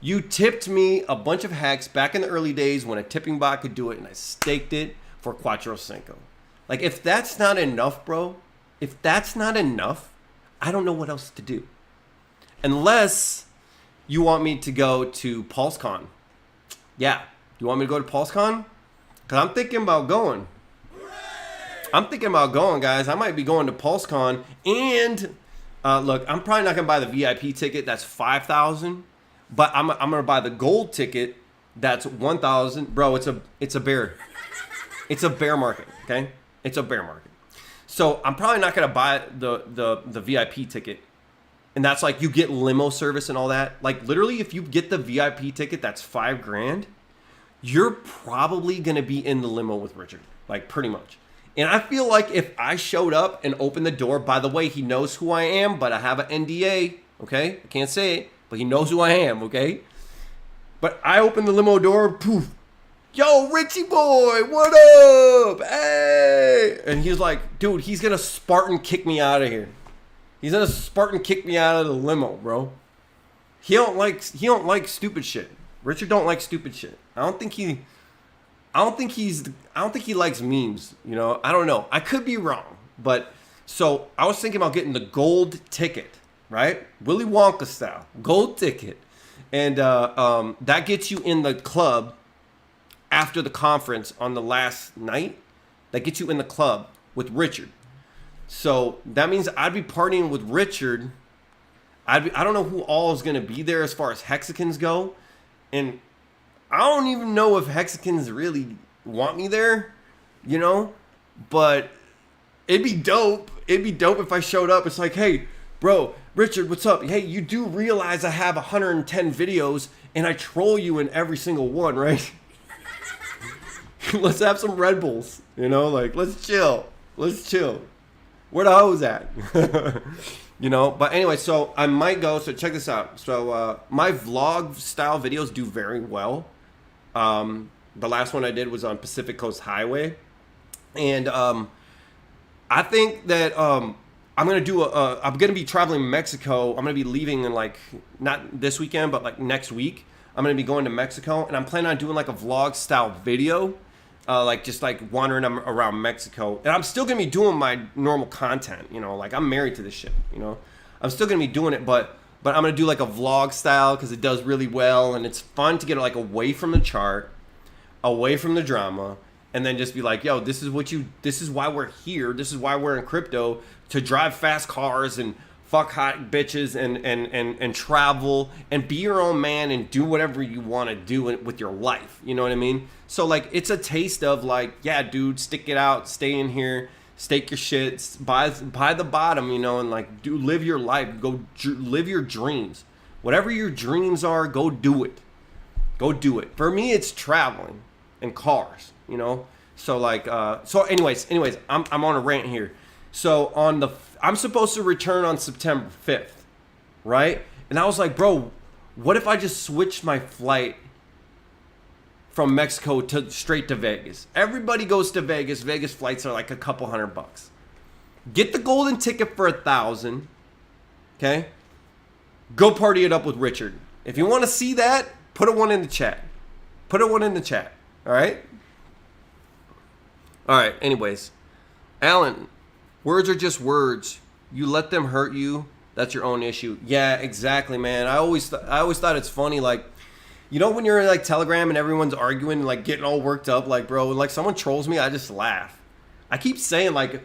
You tipped me a bunch of hacks back in the early days when a tipping bot could do it, and I staked it for Cuatro Cinco. Like, if that's not enough, bro, if that's not enough, I don't know what else to do. Unless you want me to go to PulseCon. Yeah. You want me to go to PulseCon? Because I'm thinking about going. Guys. I might be going to PulseCon. And, look, I'm probably not going to buy the VIP ticket. That's $5,000. But I'm going to buy the gold ticket. That's $1,000. Bro, it's a bear. It's a bear market, okay? It's a bear market. So I'm probably not going to buy the VIP ticket. And that's like you get limo service and all that. Like literally if you get the VIP ticket, that's $5,000. You're probably going to be in the limo with Richard. Like pretty much. And I feel like if I showed up and opened the door, by the way, he knows who I am, but I have an NDA, okay? I can't say it, but he knows who I am, okay? But I opened the limo door, poof. Yo, Richie boy, what up? Hey! And he's like, dude, he's going to Spartan kick me out of here. He's going to Spartan kick me out of the limo, bro. He don't like stupid shit. Richard don't like stupid shit. I don't think he likes memes, you know? I don't know. I could be wrong. But so I was thinking about getting the gold ticket, right? Willy Wonka style. Gold ticket. And that gets you in the club after the conference on the last night. That gets you in the club with Richard. So that means I'd be partying with Richard. I don't know who all is going to be there as far as Hexicans go. And I don't even know if Hexicans really want me there, you know? But it'd be dope. It'd be dope if I showed up. It's like, hey, bro, Richard, what's up? Hey, you do realize I have 110 videos and I troll you in every single one, right? Let's have some Red Bulls, you know? Like, let's chill. Where the hoes at? You know? But anyway, so I might go. So check this out. So my vlog style videos do very well. The last one I did was on Pacific Coast Highway. And I think that I'm going to be traveling Mexico. I'm going to be leaving in like, not this weekend, but like next week. I'm going to be going to Mexico. And I'm planning on doing like a vlog style video. Like just like wandering around Mexico. And I'm still going to be doing my normal content, you know, like I'm married to this shit, you know. I'm still going to be doing it, but I'm going to do like a vlog style because it does really well. And it's fun to get like away from the chart, away from the drama, and then just be like, yo, this is why we're here. This is why we're in crypto, to drive fast cars and fuck hot bitches and travel and be your own man and do whatever you want to do with your life. You know what I mean? So like, it's a taste of like, yeah, dude, stick it out, stay in here, stake your shit, buy the bottom, you know, and like live your life, go live your dreams. Whatever your dreams are, go do it. Go do it. For me, it's traveling and cars, you know? So like, so anyways, I'm on a rant here. So I'm supposed to return on September 5th, right? And I was like, bro, what if I just switched my flight from Mexico straight to Vegas? Everybody goes to Vegas. Vegas flights are like a couple $100. Get the golden ticket for $1,000, okay? Go party it up with Richard. If you want to see that, put a one in the chat. All right? All right, anyways. Alan, words are just words. You let them hurt you, that's your own issue. Yeah, exactly, man. I always thought it's funny, like, you know when you're in like Telegram and everyone's arguing, like getting all worked up, like, bro, like someone trolls me, I just laugh. I keep saying like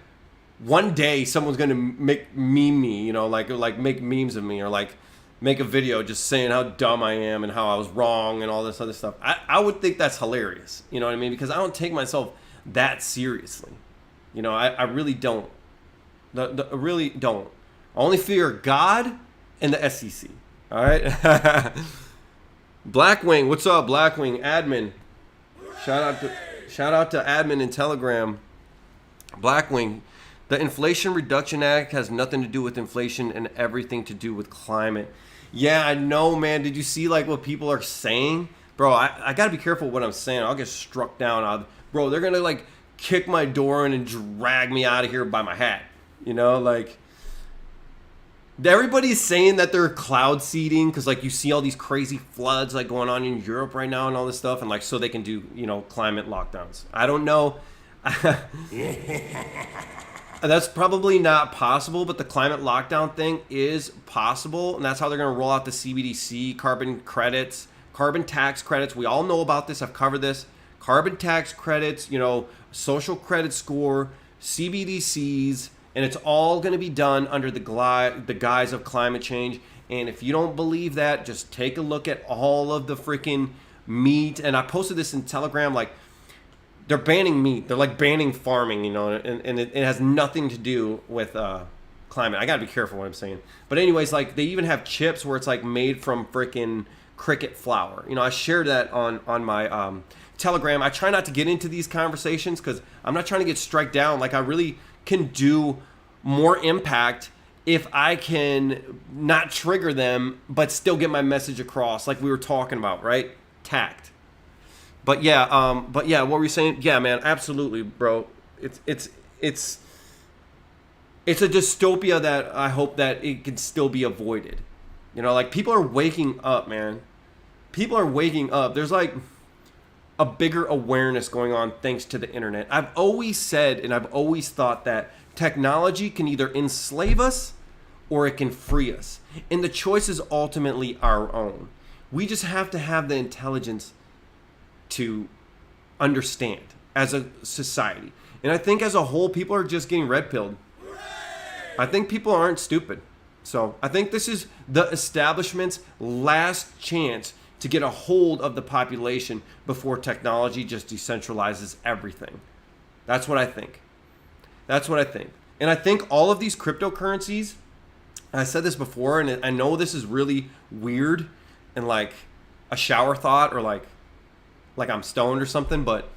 one day someone's gonna meme me, you know, like make memes of me, or like make a video just saying how dumb I am and how I was wrong and all this other stuff. I would think that's hilarious, you know what I mean? Because I don't take myself that seriously. You know, I really don't. I really don't. I only fear God and the SEC. All right? Blackwing, what's up, Blackwing? Admin. Shout out to admin in Telegram. Blackwing, the Inflation Reduction Act has nothing to do with inflation and everything to do with climate. Yeah, I know, man. Did you see like what people are saying? Bro, I got to be careful what I'm saying. I'll get struck down. Bro, they're going to like kick my door in and drag me out of here by my hat. You know, like everybody's saying that they're cloud seeding because like you see all these crazy floods like going on in Europe right now and all this stuff, and like so they can do, you know, climate lockdowns. I don't know. That's probably not possible, but the climate lockdown thing is possible, and that's how they're going to roll out the CBDC, carbon credits, carbon tax credits. We all know about this. I've covered this. Carbon tax credits, social credit score, CBDCs, and it's all going to be done under the guise of climate change. And if you don't believe that, just take a look at all of the freaking meat. And I posted this in Telegram, like, they're banning meat. They're like banning farming, and it has nothing to do with climate. I got to be careful what I'm saying. But anyways, like, they even have chips where it's like made from freaking cricket flour. I shared that on my Telegram. I try not to get into these conversations because I'm not trying to get struck down. Like, I really can do more impact if I can not trigger them, but still get my message across, like we were talking about, right? Tact. But yeah, what were you saying? Yeah, man, absolutely, bro. It's a dystopia that I hope that it can still be avoided. Like, people are waking up, man. People are waking up. There's like a bigger awareness going on thanks to the internet. I've always said, and I've always thought that technology can either enslave us or it can free us. And the choice is ultimately our own. We just have to have the intelligence to understand as a society. And I think as a whole, people are just getting red-pilled. I think people aren't stupid. So I think this is the establishment's last chance to get a hold of the population before technology just decentralizes everything. That's what I think. And I think all of these cryptocurrencies, I said this before, and I know this is really weird and like a shower thought, or like I'm stoned or something, but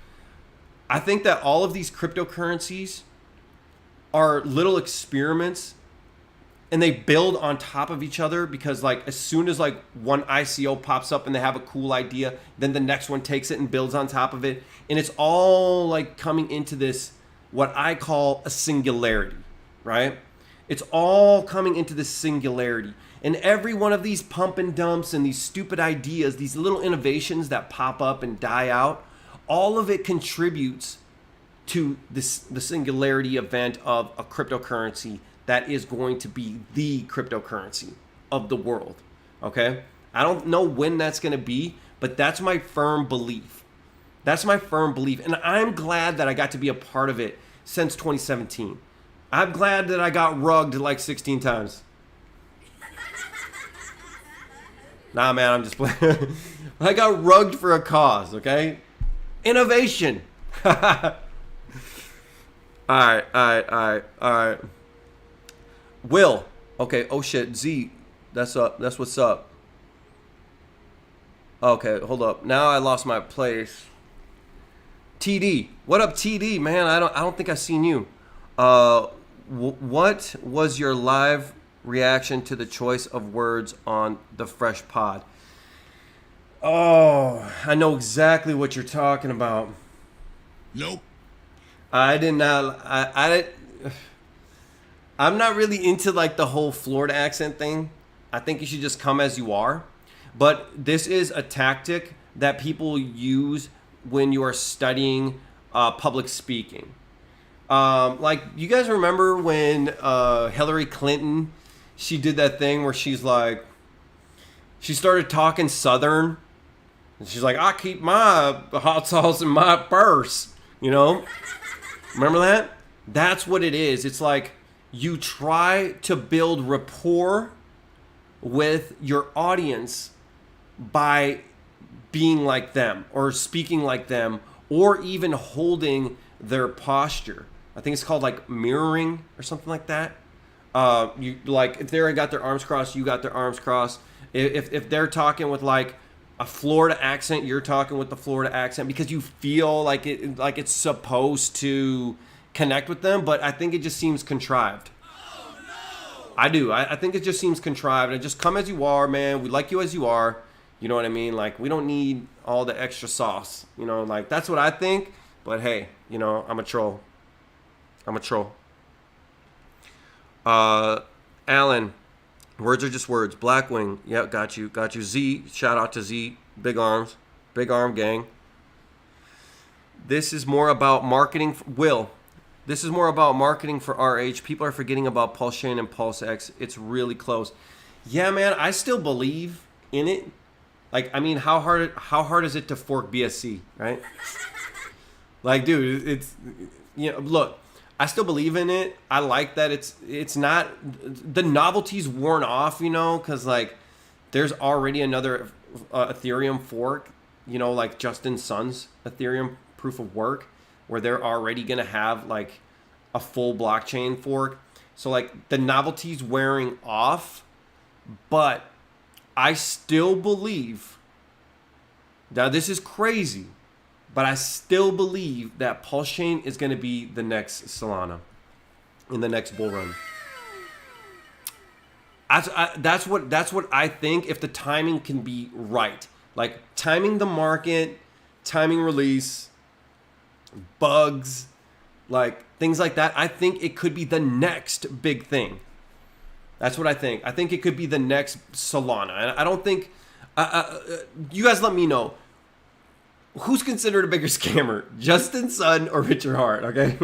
I think that all of these cryptocurrencies are little experiments, and they build on top of each other, because like as soon as like one ICO pops up and they have a cool idea, then the next one takes it and builds on top of it. And it's all like coming into this, what I call a singularity, right? It's all coming into this singularity. And every one of these pump and dumps and these stupid ideas, these little innovations that pop up and die out, all of it contributes to the singularity event of a cryptocurrency that is going to be the cryptocurrency of the world. Okay? I don't know when that's going to be, but that's my firm belief. And I'm glad that I got to be a part of it since 2017. I'm glad that I got rugged like 16 times. Nah, man, I'm just playing. I got rugged for a cause, okay? Innovation. All right. Will. Okay, oh shit, Z. That's what's up. Okay, hold up. Now I lost my place. TD. What up, TD, man? I don't think I've seen you. What was your live reaction to the choice of words on the Fresh Pod? Oh, I know exactly what you're talking about. Nope. I did not. I'm not really into like the whole Florida accent thing. I think you should just come as you are. But this is a tactic that people use when you are studying public speaking. Like, you guys remember when Hillary Clinton, she did that thing where she's like, she started talking Southern. And she's like, I keep my hot sauce in my purse. Remember that? That's what it is. It's like you try to build rapport with your audience by being like them or speaking like them or even holding their posture. I think it's called like mirroring or something like that. You like, if they got their arms crossed, you got their arms crossed. If they're talking with like a Florida accent, you're talking with the Florida accent because you feel like it's supposed to connect with them. But I think it just seems contrived. Oh, no. I do. I think it just seems contrived. And just come as you are, man. We like you as you are. You know what I mean? Like, we don't need all the extra sauce. Like, that's what I think. But hey, I'm a troll. Alan, words are just words. Blackwing, yep, got you. Z, shout out to Z, big arms, big arm gang. This is more about marketing. Will, This is more about marketing for RH. People are forgetting about Pulse Chain and Pulse X. It's really close. Yeah, man, I still believe in it. Like, I mean, how hard is it to fork BSC, right? Like, dude, it's, you know, look, I still believe in it. I like that it's not, the novelty's worn off, you know, because like there's already another Ethereum fork, you know, like Justin Sun's Ethereum proof of work, where they're already going to have like a full blockchain fork. So like the novelty's wearing off, but I still believe, now this is crazy, but I still believe that Pulse Chain is going to be the next Solana in the next bull run. That's what I think, if the timing can be right. Like timing the market, timing release, bugs, like things like that. I think it could be the next big thing. That's what I think. I think it could be the next Solana. And I don't think, you guys let me know. Who's considered a bigger scammer, Justin Sun or Richard Hart? Okay.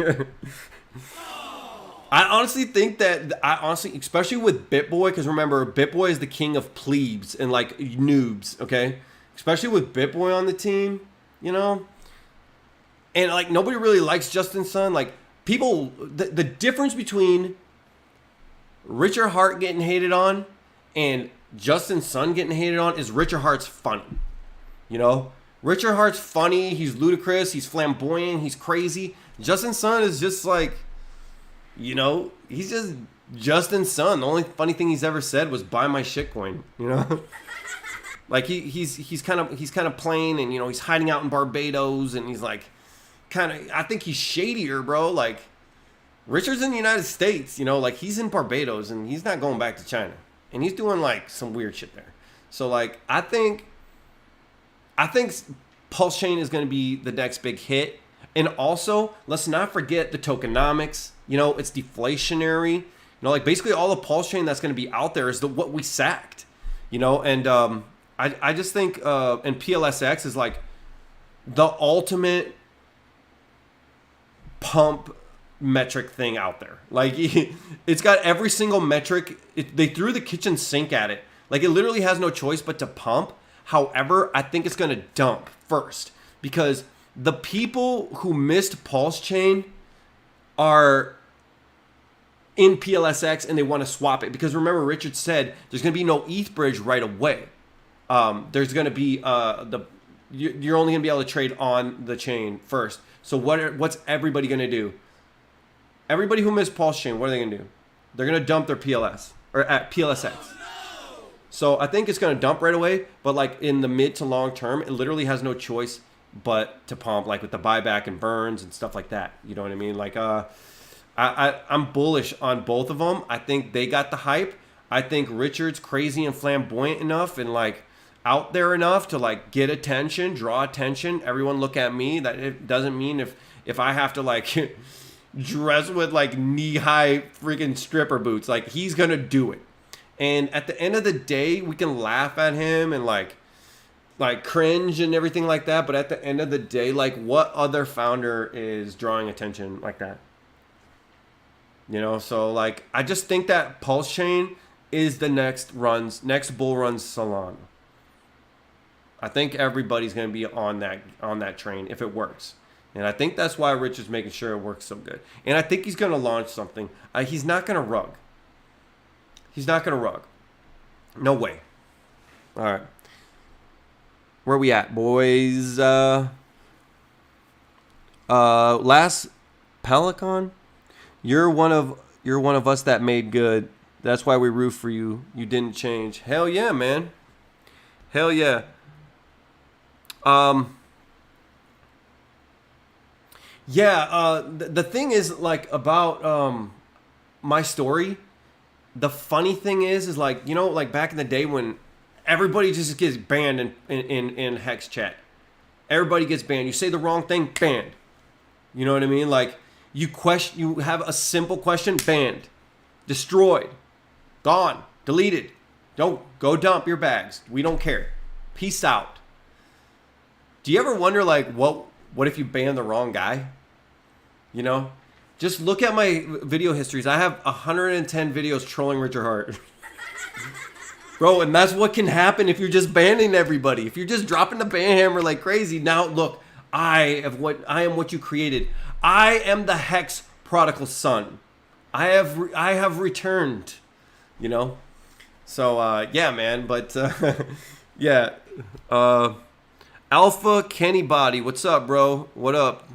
I honestly think that, especially with BitBoy, because remember, BitBoy is the king of plebes and like noobs. Okay, especially with BitBoy on the team, you know, and like nobody really likes Justin Sun. Like people, the difference between Richard Hart getting hated on and Justin Sun getting hated on is Richard Hart's funny, you know. Richard Hart's funny, he's ludicrous, he's flamboyant, he's crazy. Justin Sun is just like, you know, he's just Justin Sun. The only funny thing he's ever said was "buy my shitcoin," you know. Like he's kind of plain, and you know he's hiding out in Barbados, and he's like I think he's shadier, bro. Like Richard's in the United States, you know, like he's in Barbados and he's not going back to China, and he's doing like some weird shit there. So like I think Pulse Chain is going to be the next big hit. And also, let's not forget the tokenomics. You know, it's deflationary. You know, like basically all the Pulse Chain that's going to be out there is what we sacked. You know, and I just think and PLSX is like the ultimate pump metric thing out there. Like it's got every single metric. They threw the kitchen sink at it. Like it literally has no choice but to pump. However, I think it's going to dump first, because the people who missed Pulse Chain are in PLSX and they want to swap it. Because remember, Richard said there's going to be no ETH bridge right away. There's going to be you're only going to be able to trade on the chain first. So what's everybody going to do? Everybody who missed Pulse Chain, what are they going to do? They're going to dump their PLS or at PLSX. So I think it's going to dump right away, but like in the mid to long term, it literally has no choice but to pump, like with the buyback and burns and stuff like that. You know what I mean? Like I'm bullish on both of them. I think they got the hype. I think Richard's crazy and flamboyant enough and like out there enough to like get attention, draw attention. Everyone look at me. That it doesn't mean if I have to like dress with like knee-high freaking stripper boots, like he's going to do it. And at the end of the day, we can laugh at him and like cringe and everything like that. But at the end of the day, like what other founder is drawing attention like that? You know, so like I just think that Pulse Chain is the next bull run Solana. I think everybody's going to be on that train if it works. And I think that's why Richard's making sure it works so good. And I think he's going to launch something. He's not going to rug. He's not going to rug. No way. All right. Where we at, boys? Last Pelican? You're one of us that made good. That's why we root for you. You didn't change. Hell yeah, man. Hell yeah. The thing is like about my story. The funny thing is like, you know, like back in the day when everybody just gets banned in Hex chat. Everybody gets banned. You say the wrong thing, banned. You know what I mean? Like you have a simple question, banned, destroyed, gone, deleted. Don't go dump your bags. We don't care. Peace out. Do you ever wonder like what if you ban the wrong guy? You know? Just look at my video histories. I have 110 videos trolling Richard Hart. Bro, and that's what can happen if you're just banning everybody. If you're just dropping the ban hammer like crazy. Now, look, I am what you created. I am the Hex prodigal son. I have returned, you know? So, yeah, man. But, yeah. Alpha Kenny Body. What's up, bro? What up?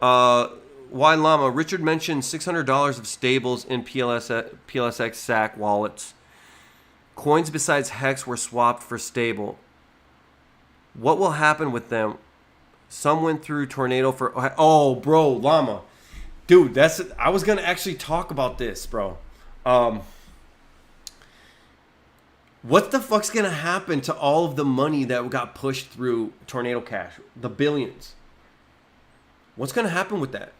Why Llama? Richard mentioned $600 of stables in PLSX SAC wallets. Coins besides Hex were swapped for stable. What will happen with them? Some went through tornado for... Oh, bro, Llama. Dude, I was going to actually talk about this, bro. What the fuck's going to happen to all of the money that got pushed through Tornado Cash? The billions. What's going to happen with that?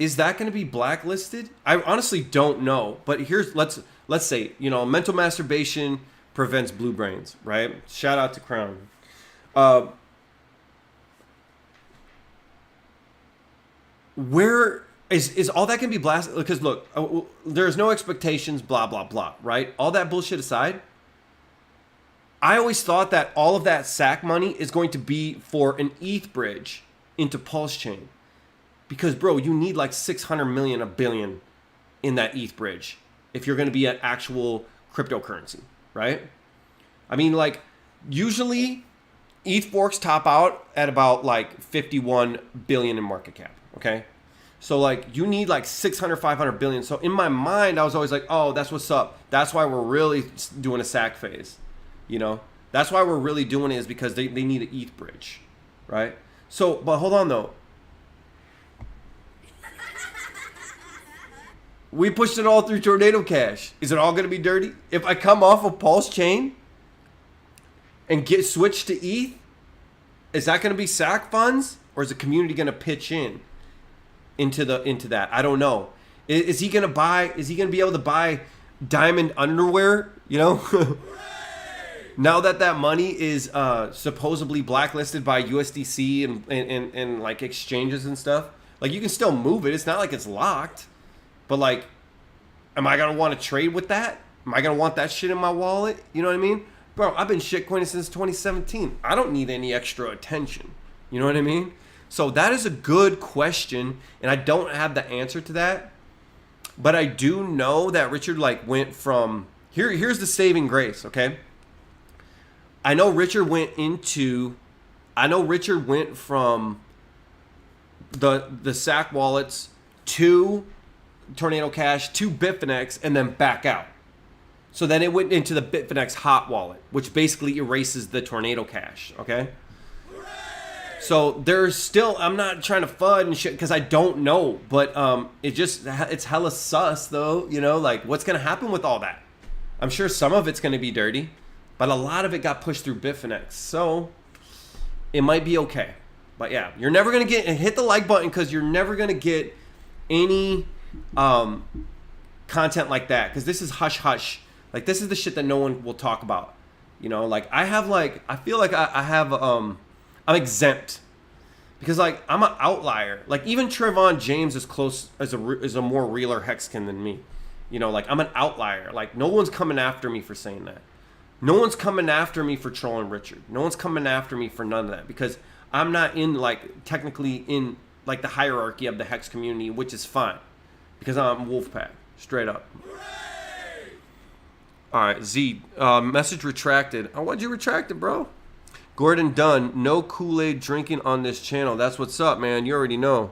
Is that going to be blacklisted? I honestly don't know. But let's say, mental masturbation prevents blue brains, right? Shout out to Crown. Where is all that going to be blasted? Because look, there's no expectations, blah, blah, blah, right? All that bullshit aside, I always thought that all of that SAC money is going to be for an ETH bridge into Pulse Chain. Because, bro, you need like 600 million, a billion in that ETH bridge if you're going to be an actual cryptocurrency, right? I mean, like, usually ETH forks top out at about like 51 billion in market cap, okay? So, like, you need like 600, 500 billion. So, in my mind, I was always like, oh, that's what's up. That's why we're really doing a SAC phase, That's why we're really doing it, is because they need an ETH bridge, right? So, but hold on, though. We pushed it all through Tornado Cash. Is it all going to be dirty? If I come off of Pulse Chain and get switched to ETH, is that going to be SAC funds, or is the community going to pitch into that? I don't know. Is he going to be able to buy diamond underwear, Now that money is supposedly blacklisted by USDC and like exchanges and stuff. Like, you can still move it. It's not like it's locked. But, like, am I going to want to trade with that? Am I going to want that shit in my wallet? You know what I mean? Bro, I've been shitcoining since 2017. I don't need any extra attention. You know what I mean? So that is a good question, and I don't have the answer to that. But I do know that Richard, like, went from... Here's the saving grace, okay? I know Richard went from the SAC wallets to Tornado Cash to Bitfinex and then back out. So then it went into the Bitfinex hot wallet, which basically erases the Tornado Cash, okay? So there's still, I'm not trying to FUD and shit because I don't know, but it's hella sus though, like, what's going to happen with all that? I'm sure some of it's going to be dirty, but a lot of it got pushed through Bitfinex, so it might be okay. But yeah, you're never going to hit the like button because you're never going to get any content like that, because this is hush hush. Like, this is the shit that no one will talk about. Like, I feel like I'm exempt because, like, I'm an outlier. Like, even Trayvon James is close as a more realer hexkin than me. Like, I'm an outlier. Like, no one's coming after me for saying that. No one's coming after me for trolling Richard. No one's coming after me for none of that, because I'm not technically in like the hierarchy of the hex community, which is fine because I'm Wolfpack, straight up. All right, Z, message retracted. Oh, why'd you retract it, bro? Gordon Dunn, no Kool-Aid drinking on this channel. That's what's up, man. You already know.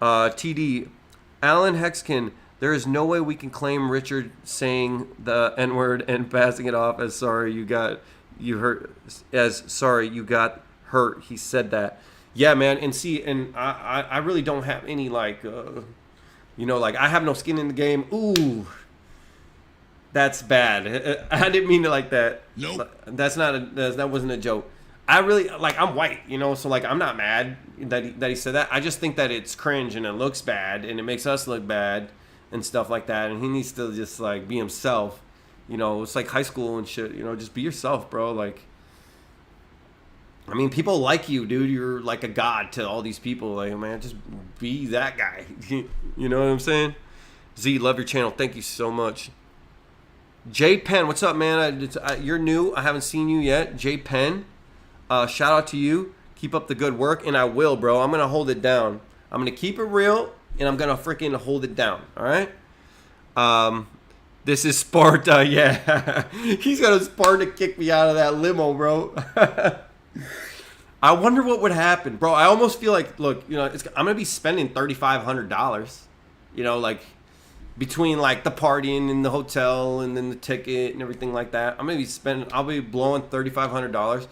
TD, Alan Hexkin, there is no way we can claim Richard saying the N-word and passing it off as sorry you got hurt. He said that. Yeah, man, and I really don't have any, like, like, I have no skin in the game. Ooh, that's bad. I didn't mean it like that. Nope. That wasn't a joke. I really, like, I'm white, so, like, I'm not mad that he said that. I just think that it's cringe and it looks bad and it makes us look bad and stuff like that. And he needs to just, like, be himself. It's like high school and shit. Just be yourself, bro. Like, I mean, people like you, dude. You're like a god to all these people. Like, man, just be that guy. You know what I'm saying? Z, love your channel. Thank you so much. J Penn, what's up, man? You're new. I haven't seen you yet. J Penn, shout out to you. Keep up the good work, and I will, bro. I'm gonna hold it down. I'm gonna keep it real, and I'm gonna freaking hold it down. All right. This is Sparta. Yeah, he's gonna Sparta kick me out of that limo, bro. I wonder what would happen, bro. I almost feel like, look, you know, I'm gonna be spending $3,500. You know, like between like the partying and the hotel and then the ticket and everything like that. I'll be blowing $3,500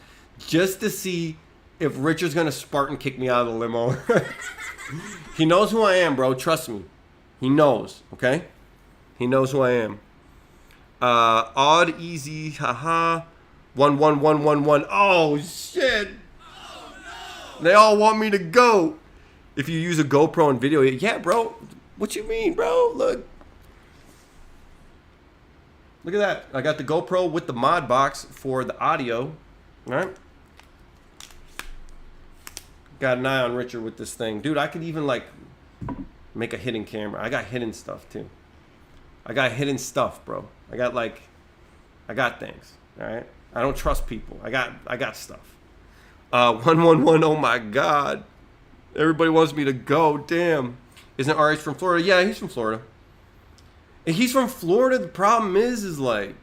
just to see if Richard's gonna Spartan kick me out of the limo. He knows who I am, bro. Trust me. He knows, okay? He knows who I am. Odd, easy, haha. 11111. Oh shit. Oh, no. They all want me to go. If you use a GoPro in video, yeah, bro. What you mean, bro? Look. Look at that. I got the GoPro with the mod box for the audio. All right. Got an eye on Richard with this thing. Dude, I could even like make a hidden camera. I got hidden stuff too. I got hidden stuff, bro. I got things. All right. I don't trust people. I got stuff. 111. Oh my God. Everybody wants me to go. Damn. Isn't RH from Florida? Yeah, he's from Florida. And he's from Florida. The problem is like,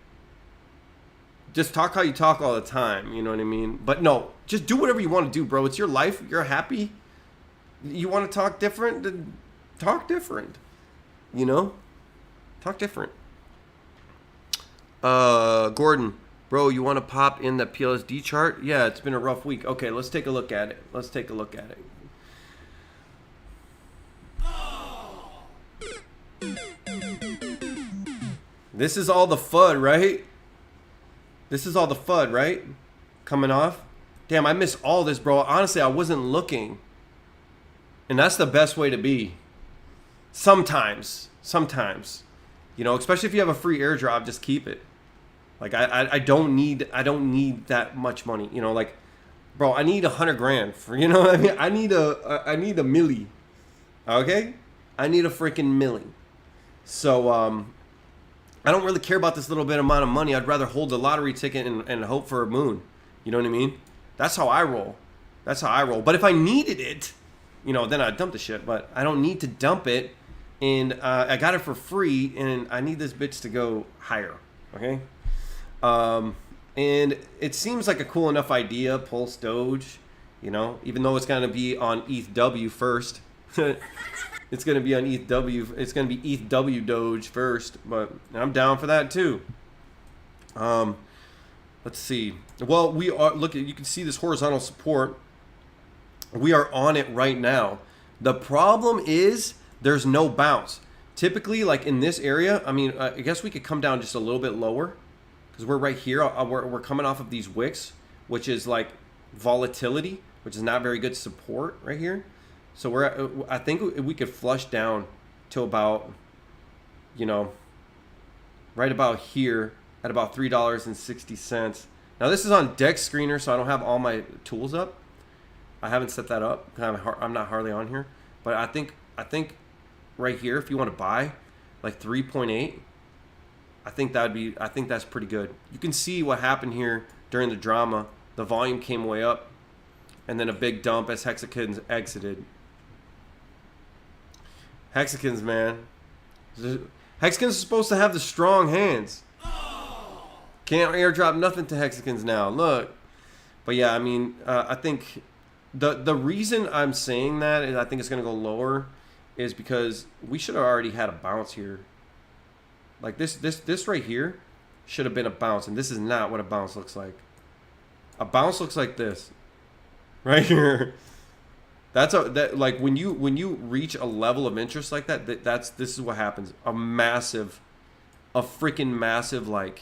just talk how you talk all the time. You know what I mean? But no, just do whatever you want to do, bro. It's your life. You're happy. You want to talk different? Then talk different. You know? Talk different. Gordon, bro, you want to pop in the PLSD chart? Yeah, it's been a rough week. Okay, let's take a look at it. This is all the FUD, right? Coming off. Damn, I missed all this, bro. Honestly, I wasn't looking. And that's the best way to be. Sometimes. You know, especially if you have a free airdrop, just keep it. Like I don't need that much money. You know, like, bro, I need 100 grand for, you know what I mean? I need a milli. Okay? I need a freaking milli. So I don't really care about this little bit amount of money. I'd rather hold the lottery ticket and hope for a moon. You know what I mean? That's how I roll. But if I needed it, you know, then I'd dump the shit. But I don't need to dump it. And I got it for free. And I need this bitch to go higher. Okay? And it seems like a cool enough idea, Pulse Doge. You know, even though it's going to be on ETHW first. It's going to be on ETHW. It's going to be ETHW Doge first, but I'm down for that too. Let's see. Well, we are, look, you can see this horizontal support. We are on it right now. The problem is there's no bounce. Typically, like in this area, I mean, I guess we could come down just a little bit lower because we're right here. We're coming off of these wicks, which is like volatility, which is not very good support right here. So I think we could flush down to about, you know, right about here at about $3.60. Now this is on Dex Screener, so I don't have all my tools up. I haven't set that up. I'm not hardly on here, but I think right here, if you want to buy like 3.8, I think that's pretty good. You can see what happened here during the drama. The volume came way up, and then a big dump as Hexagons exited. Hexagons, man. Hexagons are supposed to have the strong hands. Can't airdrop nothing to Hexagons now. Look. But yeah, I mean, I think the reason I'm saying that is I think it's going to go lower is because we should have already had a bounce here. Like this right here should have been a bounce, and this is not what a bounce looks like. A bounce looks like this. Right here. Like when you reach a level of interest like that, this is what happens. A freaking massive like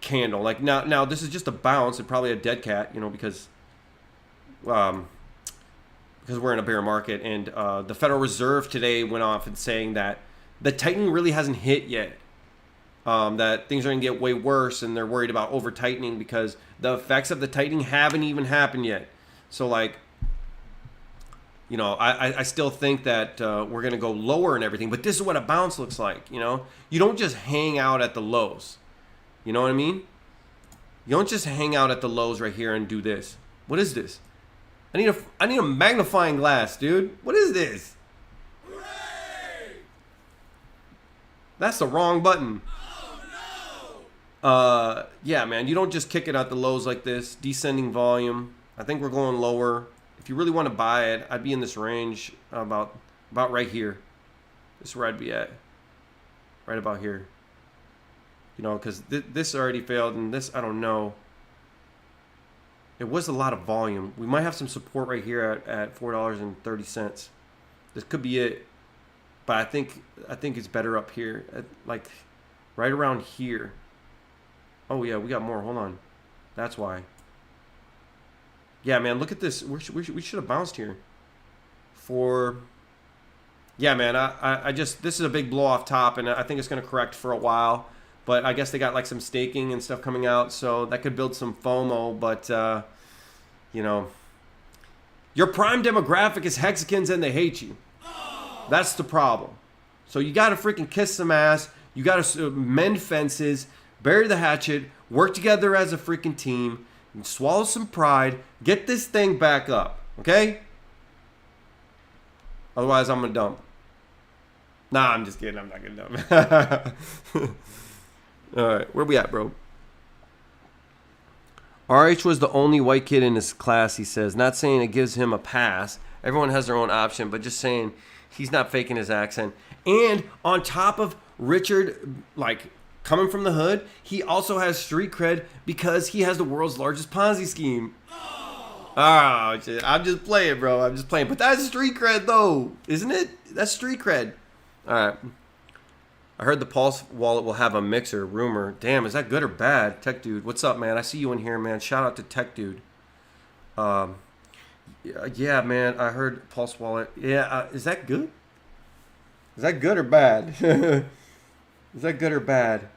candle. Like now this is just a bounce and probably a dead cat, you know, because we're in a bear market, and the Federal Reserve today went off and saying that the tightening really hasn't hit yet. that things are going to get way worse, and they're worried about over tightening because the effects of the tightening haven't even happened yet. So like, you know, I still think that we're going to go lower and everything, but this is what a bounce looks like. You know, you don't just hang out at the lows. You know what I mean? You don't just hang out at the lows right here and do this. What is this? I need a magnifying glass, dude. What is this? Hooray! That's the wrong button. Oh no! Yeah, man, you don't just kick it at the lows like this. Descending volume. I think we're going lower. If you really want to buy it, I'd be in this range about right here. This is where I'd be at. Right about here. You know, because this already failed, and this, I don't know. It was a lot of volume. We might have some support right here at $4.30. This could be it. But I think it's better up here. Like right around here. Oh yeah, we got more. Hold on. That's why. Yeah, man, look at this. We should have bounced here. Yeah, man, I just, this is a big blow off top, and I think it's going to correct for a while. But I guess they got like some staking and stuff coming out, so that could build some FOMO. But, you know, your prime demographic is Hexicans and they hate you. That's the problem. So you got to freaking kiss some ass. You got to mend fences, bury the hatchet, work together as a freaking team, and swallow some pride, get this thing back up, okay? Otherwise, I'm going to dump. Nah, I'm just kidding. I'm not going to dump. All right, where we at, bro? RH was the only white kid in his class, he says. Not saying it gives him a pass. Everyone has their own option, but just saying he's not faking his accent. And on top of Richard, like, coming from the hood, he also has street cred because he has the world's largest Ponzi scheme. Oh, shit. I'm just playing, bro. I'm just playing. But that's street cred, though, isn't it? That's street cred. All right. I heard the Pulse wallet will have a mixer. Rumor. Damn, is that good or bad? Tech Dude, what's up, man? I see you in here, man. Shout out to Tech Dude. Yeah, man. I heard Pulse wallet. Yeah, is that good? Is that good or bad? Is that good or bad?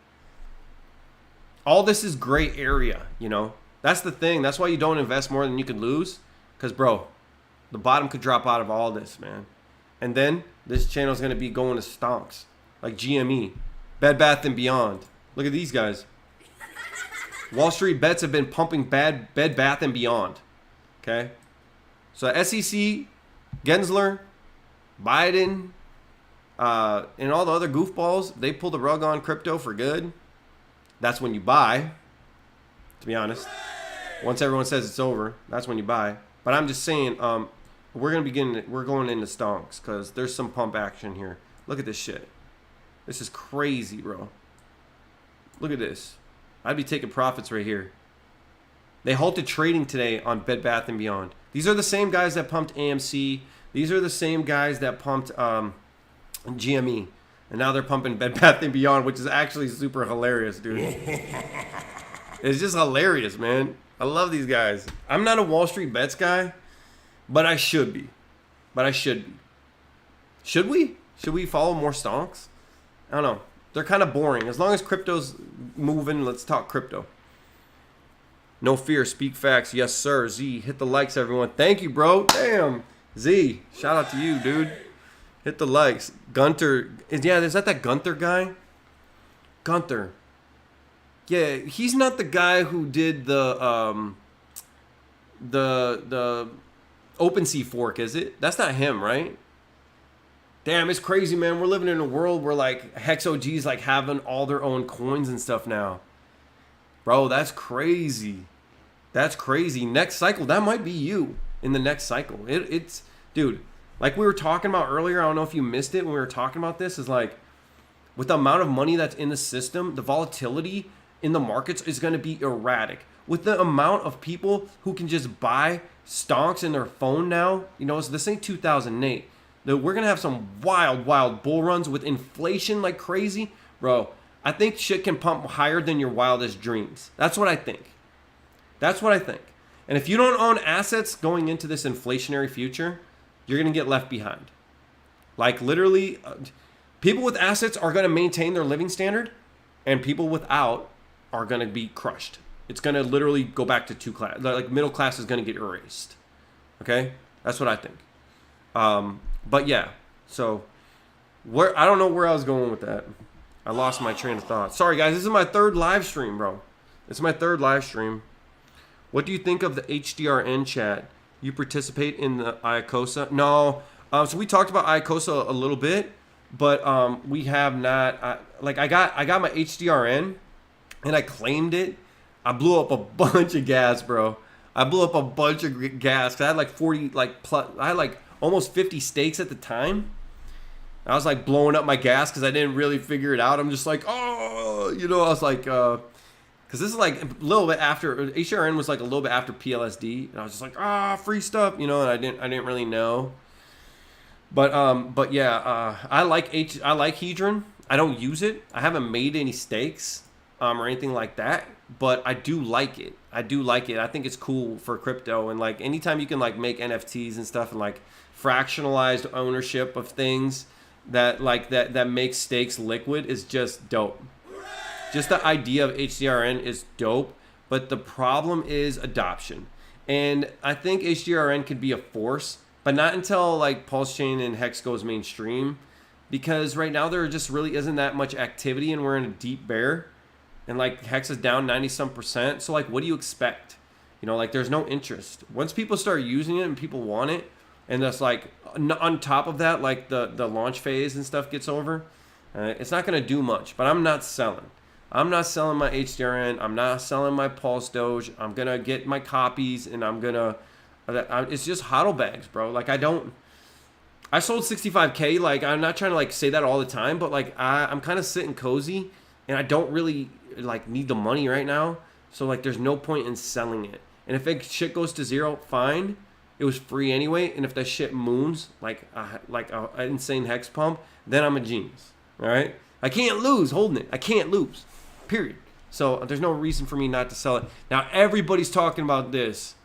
All this is gray area, you know? That's the thing. That's why you don't invest more than you can lose. Because, bro, the bottom could drop out of all this, man. And then this channel is going to be going to stonks. Like GME, Bed Bath & Beyond. Look at these guys. Wall Street bets have been pumping Bed Bath & Beyond. Okay? So SEC, Gensler, Biden, and all the other goofballs, they pull the rug on crypto for good. That's when you buy, to be honest. Once everyone says it's over, that's when you buy. But I'm just saying, we're going into stonks because there's some pump action here. Look at this shit. This is crazy, bro. Look at this. I'd be taking profits right here. They halted trading today on Bed Bath & Beyond. These are the same guys that pumped AMC. These are the same guys that pumped GME. And now they're pumping Bed Bath & Beyond, which is actually super hilarious, dude. It's just hilarious, man. I love these guys. I'm not a Wall Street bets guy, but I should be. Should we? Should we follow more stonks? I don't know. They're kind of boring. As long as crypto's moving, let's talk crypto. No fear. Speak facts. Yes, sir. Z, hit the likes, everyone. Thank you, bro. Damn. Z, shout out to you, dude. Hit the likes. Gunter. Yeah, is that Gunther guy? Gunther. Yeah, he's not the guy who did the OpenSea fork, is it? That's not him, right? Damn, it's crazy, man. We're living in a world where, like, Hex OGs, like, having all their own coins and stuff now. Bro, that's crazy. That's crazy. Next cycle, that might be you in the next cycle. It's, dude, like we were talking about earlier, I don't know if you missed it when we were talking about this, is like, with the amount of money that's in the system, the volatility in the markets is going to be erratic. With the amount of people who can just buy stonks in their phone now, you know, so this ain't 2008. We're going to have some wild bull runs with inflation like crazy. Bro, I think shit can pump higher than your wildest dreams. That's what I think. And if you don't own assets going into this inflationary future, you're going to get left behind. Like literally, people with assets are going to maintain their living standard, and people without are going to be crushed. It's going to literally go back to two class. Like middle class is going to get erased. Okay, that's what I think. But yeah, so I don't know where I was going with that. I lost my train of thought. Sorry guys, this is my third live stream, bro. It's my third live stream. What do you think of the HDRN chat? You participate in the Iacosa? No. So we talked about Iacosa a little bit, but we have not. I got my HDRN, and I claimed it. I blew up a bunch of gas, bro. I blew up a bunch of gas. 'Cause I had like 40, I had like almost 50 stakes at the time. I was like blowing up my gas because I didn't really figure it out. I'm just like, oh, I was like, because this is like a little bit after HRN was like a little bit after PLSD, and I was just like, free stuff, and I didn't really know. But yeah, I like Hedron. I don't use it. I haven't made any stakes, or anything like that. But I do like it. I think it's cool for crypto, and like anytime you can like make NFTs and stuff, and like fractionalized ownership of things that makes stakes liquid is just dope. Just the idea of HDRN is dope, but the problem is adoption. And I think HDRN could be a force, but not until like Pulse Chain and Hex goes mainstream, because right now there just really isn't that much activity, and we're in a deep bear, and like Hex is down 90-some%. So like, what do you expect? Like there's no interest. Once people start using it and people want it, and that's like on top of that, like the launch phase and stuff gets over, it's not going to do much. But I'm not selling. I'm not selling my HDRN. I'm not selling my Pulse Doge. I'm going to get my copies, and it's just hodl bags, bro. Like I sold 65K. Like I'm not trying to like say that all the time, but like I'm kind of sitting cozy, and I don't really like need the money right now. So like there's no point in selling it. And if shit goes to zero, fine. It was free anyway, and if that shit moons like a insane hex pump, then I'm a genius. All right, I can't lose holding it. I can't lose, period. So there's no reason for me not to sell it. Now everybody's talking about this.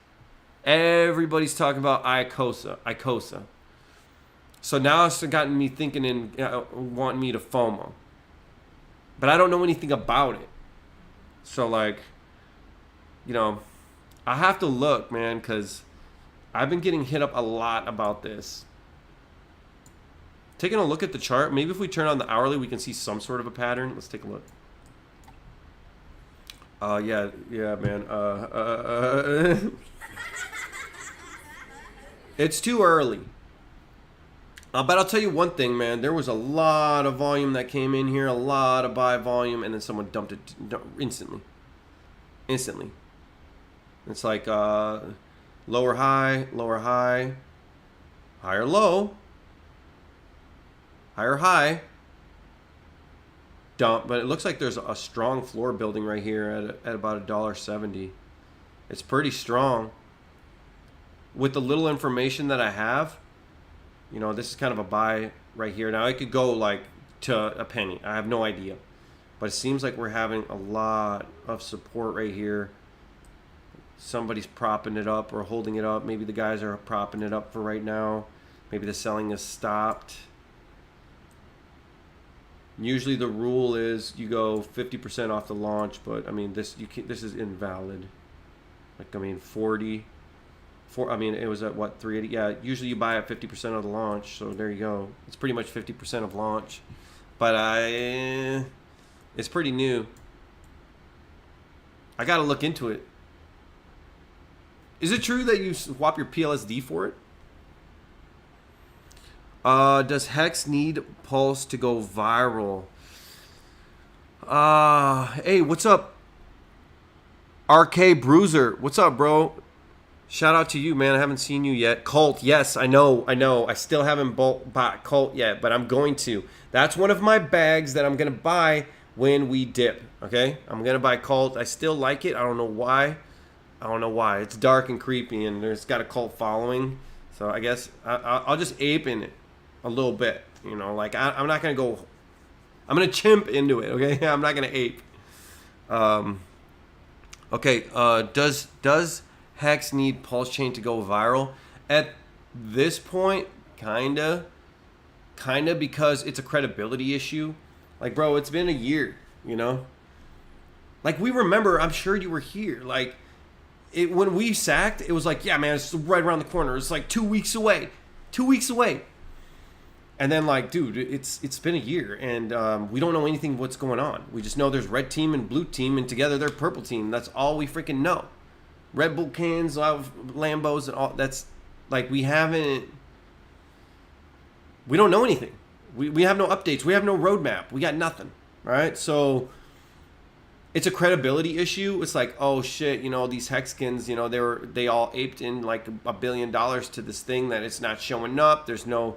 Everybody's talking about Iacosa. So now it's gotten me thinking and wanting me to FOMO, but I don't know anything about it. So like, I have to look, man, because I've been getting hit up a lot about this. Taking a look at the chart, maybe if we turn on the hourly, we can see some sort of a pattern. Let's take a look. Yeah, man. It's too early. But I'll tell you one thing, man. There was a lot of volume that came in here, a lot of buy volume, and then someone dumped it instantly. It's like lower high, higher low, higher high, dump. But it looks like there's a strong floor building right here at about $1.70. It's pretty strong. With the little information that I have, this is kind of a buy right here. Now it could go like to a penny. I have no idea. But it seems like we're having a lot of support right here. Somebody's propping it up or holding it up. Maybe the guys are propping it up for right now. Maybe the selling has stopped. Usually the rule is you go 50% off the launch, but I mean this is invalid. Like 40. It was at what, 380? Yeah, usually you buy at 50% of the launch, so there you go. It's pretty much 50% of launch, but it's pretty new. I gotta look into it. Is it true that you swap your PLSD for it? Does Hex need Pulse to go viral? Hey, what's up? RK Bruiser, what's up, bro? Shout out to you, man. I haven't seen you yet. Cult, yes, I know. I still haven't bought Cult yet, but I'm going to. That's one of my bags that I'm going to buy when we dip, okay? I'm going to buy Cult. I still like it. I don't know why. It's dark and creepy, and it's got a cult following. So I guess I'll just ape in it a little bit. Like I'm not going to go. I'm going to chimp into it, okay? I'm not going to ape. Okay, does Hex need Pulse Chain to go viral? At this point, kinda because it's a credibility issue. Like, bro, it's been a year, Like, we remember, I'm sure you were here. Like, when we sacked, it was like, yeah, man, it's right around the corner. It's like 2 weeks away. 2 weeks away. And then, like, dude, it's been a year, and we don't know anything what's going on. We just know there's red team and blue team, and together they're purple team. That's all we freaking know. Red Bull cans, Lambos, and all. That's, like, we don't know anything. We have no updates. We have no roadmap. We got nothing, right? So it's a credibility issue. It's like, oh shit, you know, these Hexkins, you know, they all aped in like $1 billion to this thing that it's not showing up. There's no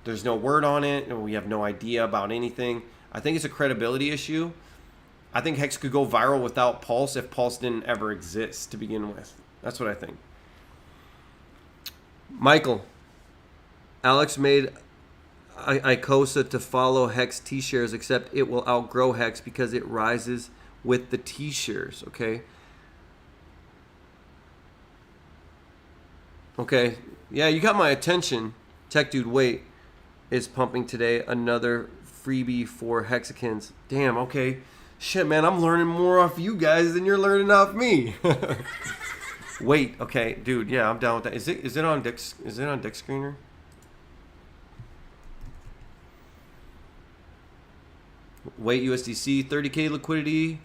word on it, and we have no idea about anything. I think it's a credibility issue. I think Hex could go viral without Pulse if Pulse didn't ever exist to begin with. That's what I think. Michael, Alex made Icosa to follow Hex T-shares, except it will outgrow Hex because it rises with the T-shares, okay? Okay, yeah, you got my attention. Tech Dude, wait, is pumping today. Another freebie for Hexicans. Damn, okay. Shit, man, I'm learning more off you guys than you're learning off me. Wait, okay, dude, yeah, I'm down with that. Is it on Dick Screener? Wait USDC 30k liquidity.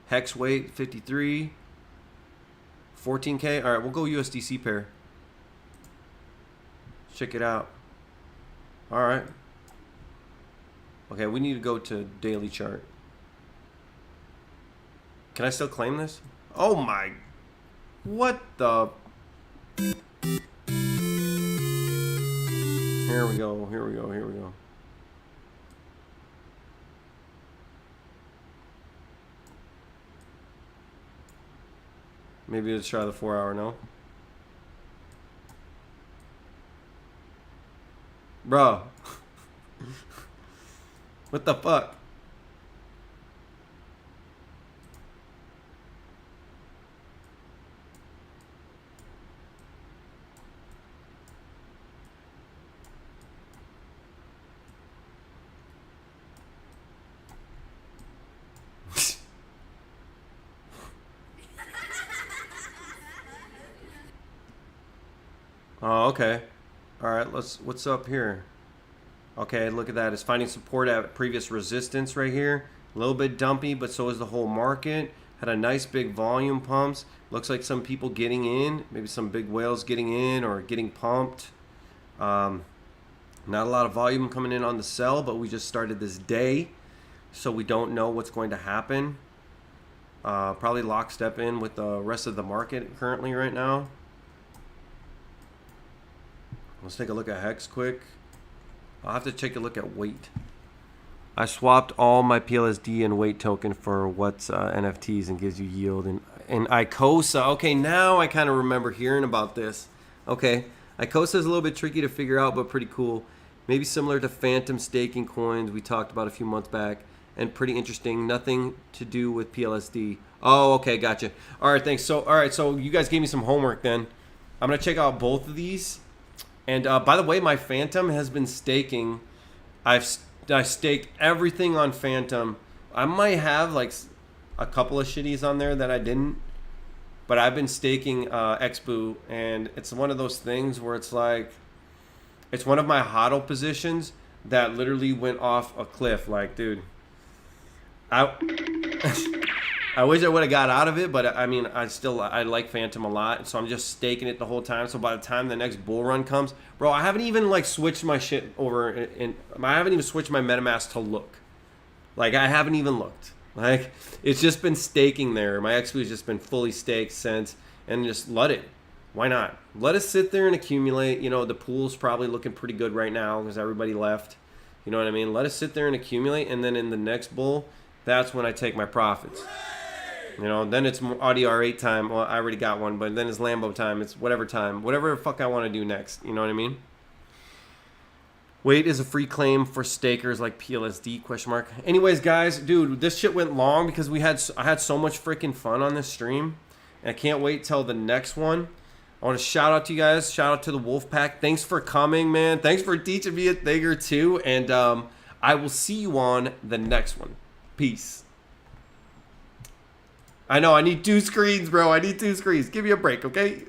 Hex weight 53. 14k. All right, we'll go USDC pair. Check it out. All right. Okay, we need to go to daily chart. Can I still claim this? Oh my. What the? Here we go. Here we go. Here we go. Maybe let's try the 4 hour, no? Bro. What the fuck? Oh, okay. All right, what's up here? Okay, look at that. It's finding support at previous resistance right here. A little bit dumpy, but so is the whole market. Had a nice big volume pumps. Looks like some people getting in. Maybe some big whales getting in or getting pumped. Not a lot of volume coming in on the sell, but we just started this day, so we don't know what's going to happen. Probably lockstep in with the rest of the market currently right now. Let's take a look at Hex quick. I'll have to take a look at weight. I swapped all my PLSD and weight token for what's NFTs and gives you yield. And Icosa. Okay, now I kind of remember hearing about this. Okay, Icosa is a little bit tricky to figure out, but pretty cool. Maybe similar to Phantom staking coins we talked about a few months back. And pretty interesting. Nothing to do with PLSD. Oh, okay, gotcha. All right, thanks. So, all right, so you guys gave me some homework then. I'm going to check out both of these. And by the way, my Phantom has been staking. I staked everything on Phantom. I might have like a couple of shitties on there that I didn't. But I've been staking XBOO. And it's one of those things where it's like, it's one of my hodl positions that literally went off a cliff. Like, dude, I wish I would have got out of it, but I mean, I like Phantom a lot, so I'm just staking it the whole time. So by the time the next bull run comes, bro, I haven't even like switched my shit over, and I haven't even switched my MetaMask to look. Like, I haven't even looked. Like, it's just been staking there. My XP has just been fully staked since, and just let it. Why not? Let us sit there and accumulate. You know, the pool's probably looking pretty good right now because everybody left. You know what I mean? Let us sit there and accumulate, and then in the next bull, that's when I take my profits. You know, then it's Audi R8 time. Well, I already got one, but then it's Lambo time. It's whatever time. Whatever the fuck I want to do next. You know what I mean? Weight is a free claim for stakers like PLSD, question mark. Anyways, guys, dude, this shit went long because I had so much freaking fun on this stream. And I can't wait till the next one. I want to shout out to you guys. Shout out to the Wolf Pack. Thanks for coming, man. Thanks for teaching me a thing or two. And I will see you on the next one. Peace. I know. I need two screens, bro. I need two screens. Give me a break, okay?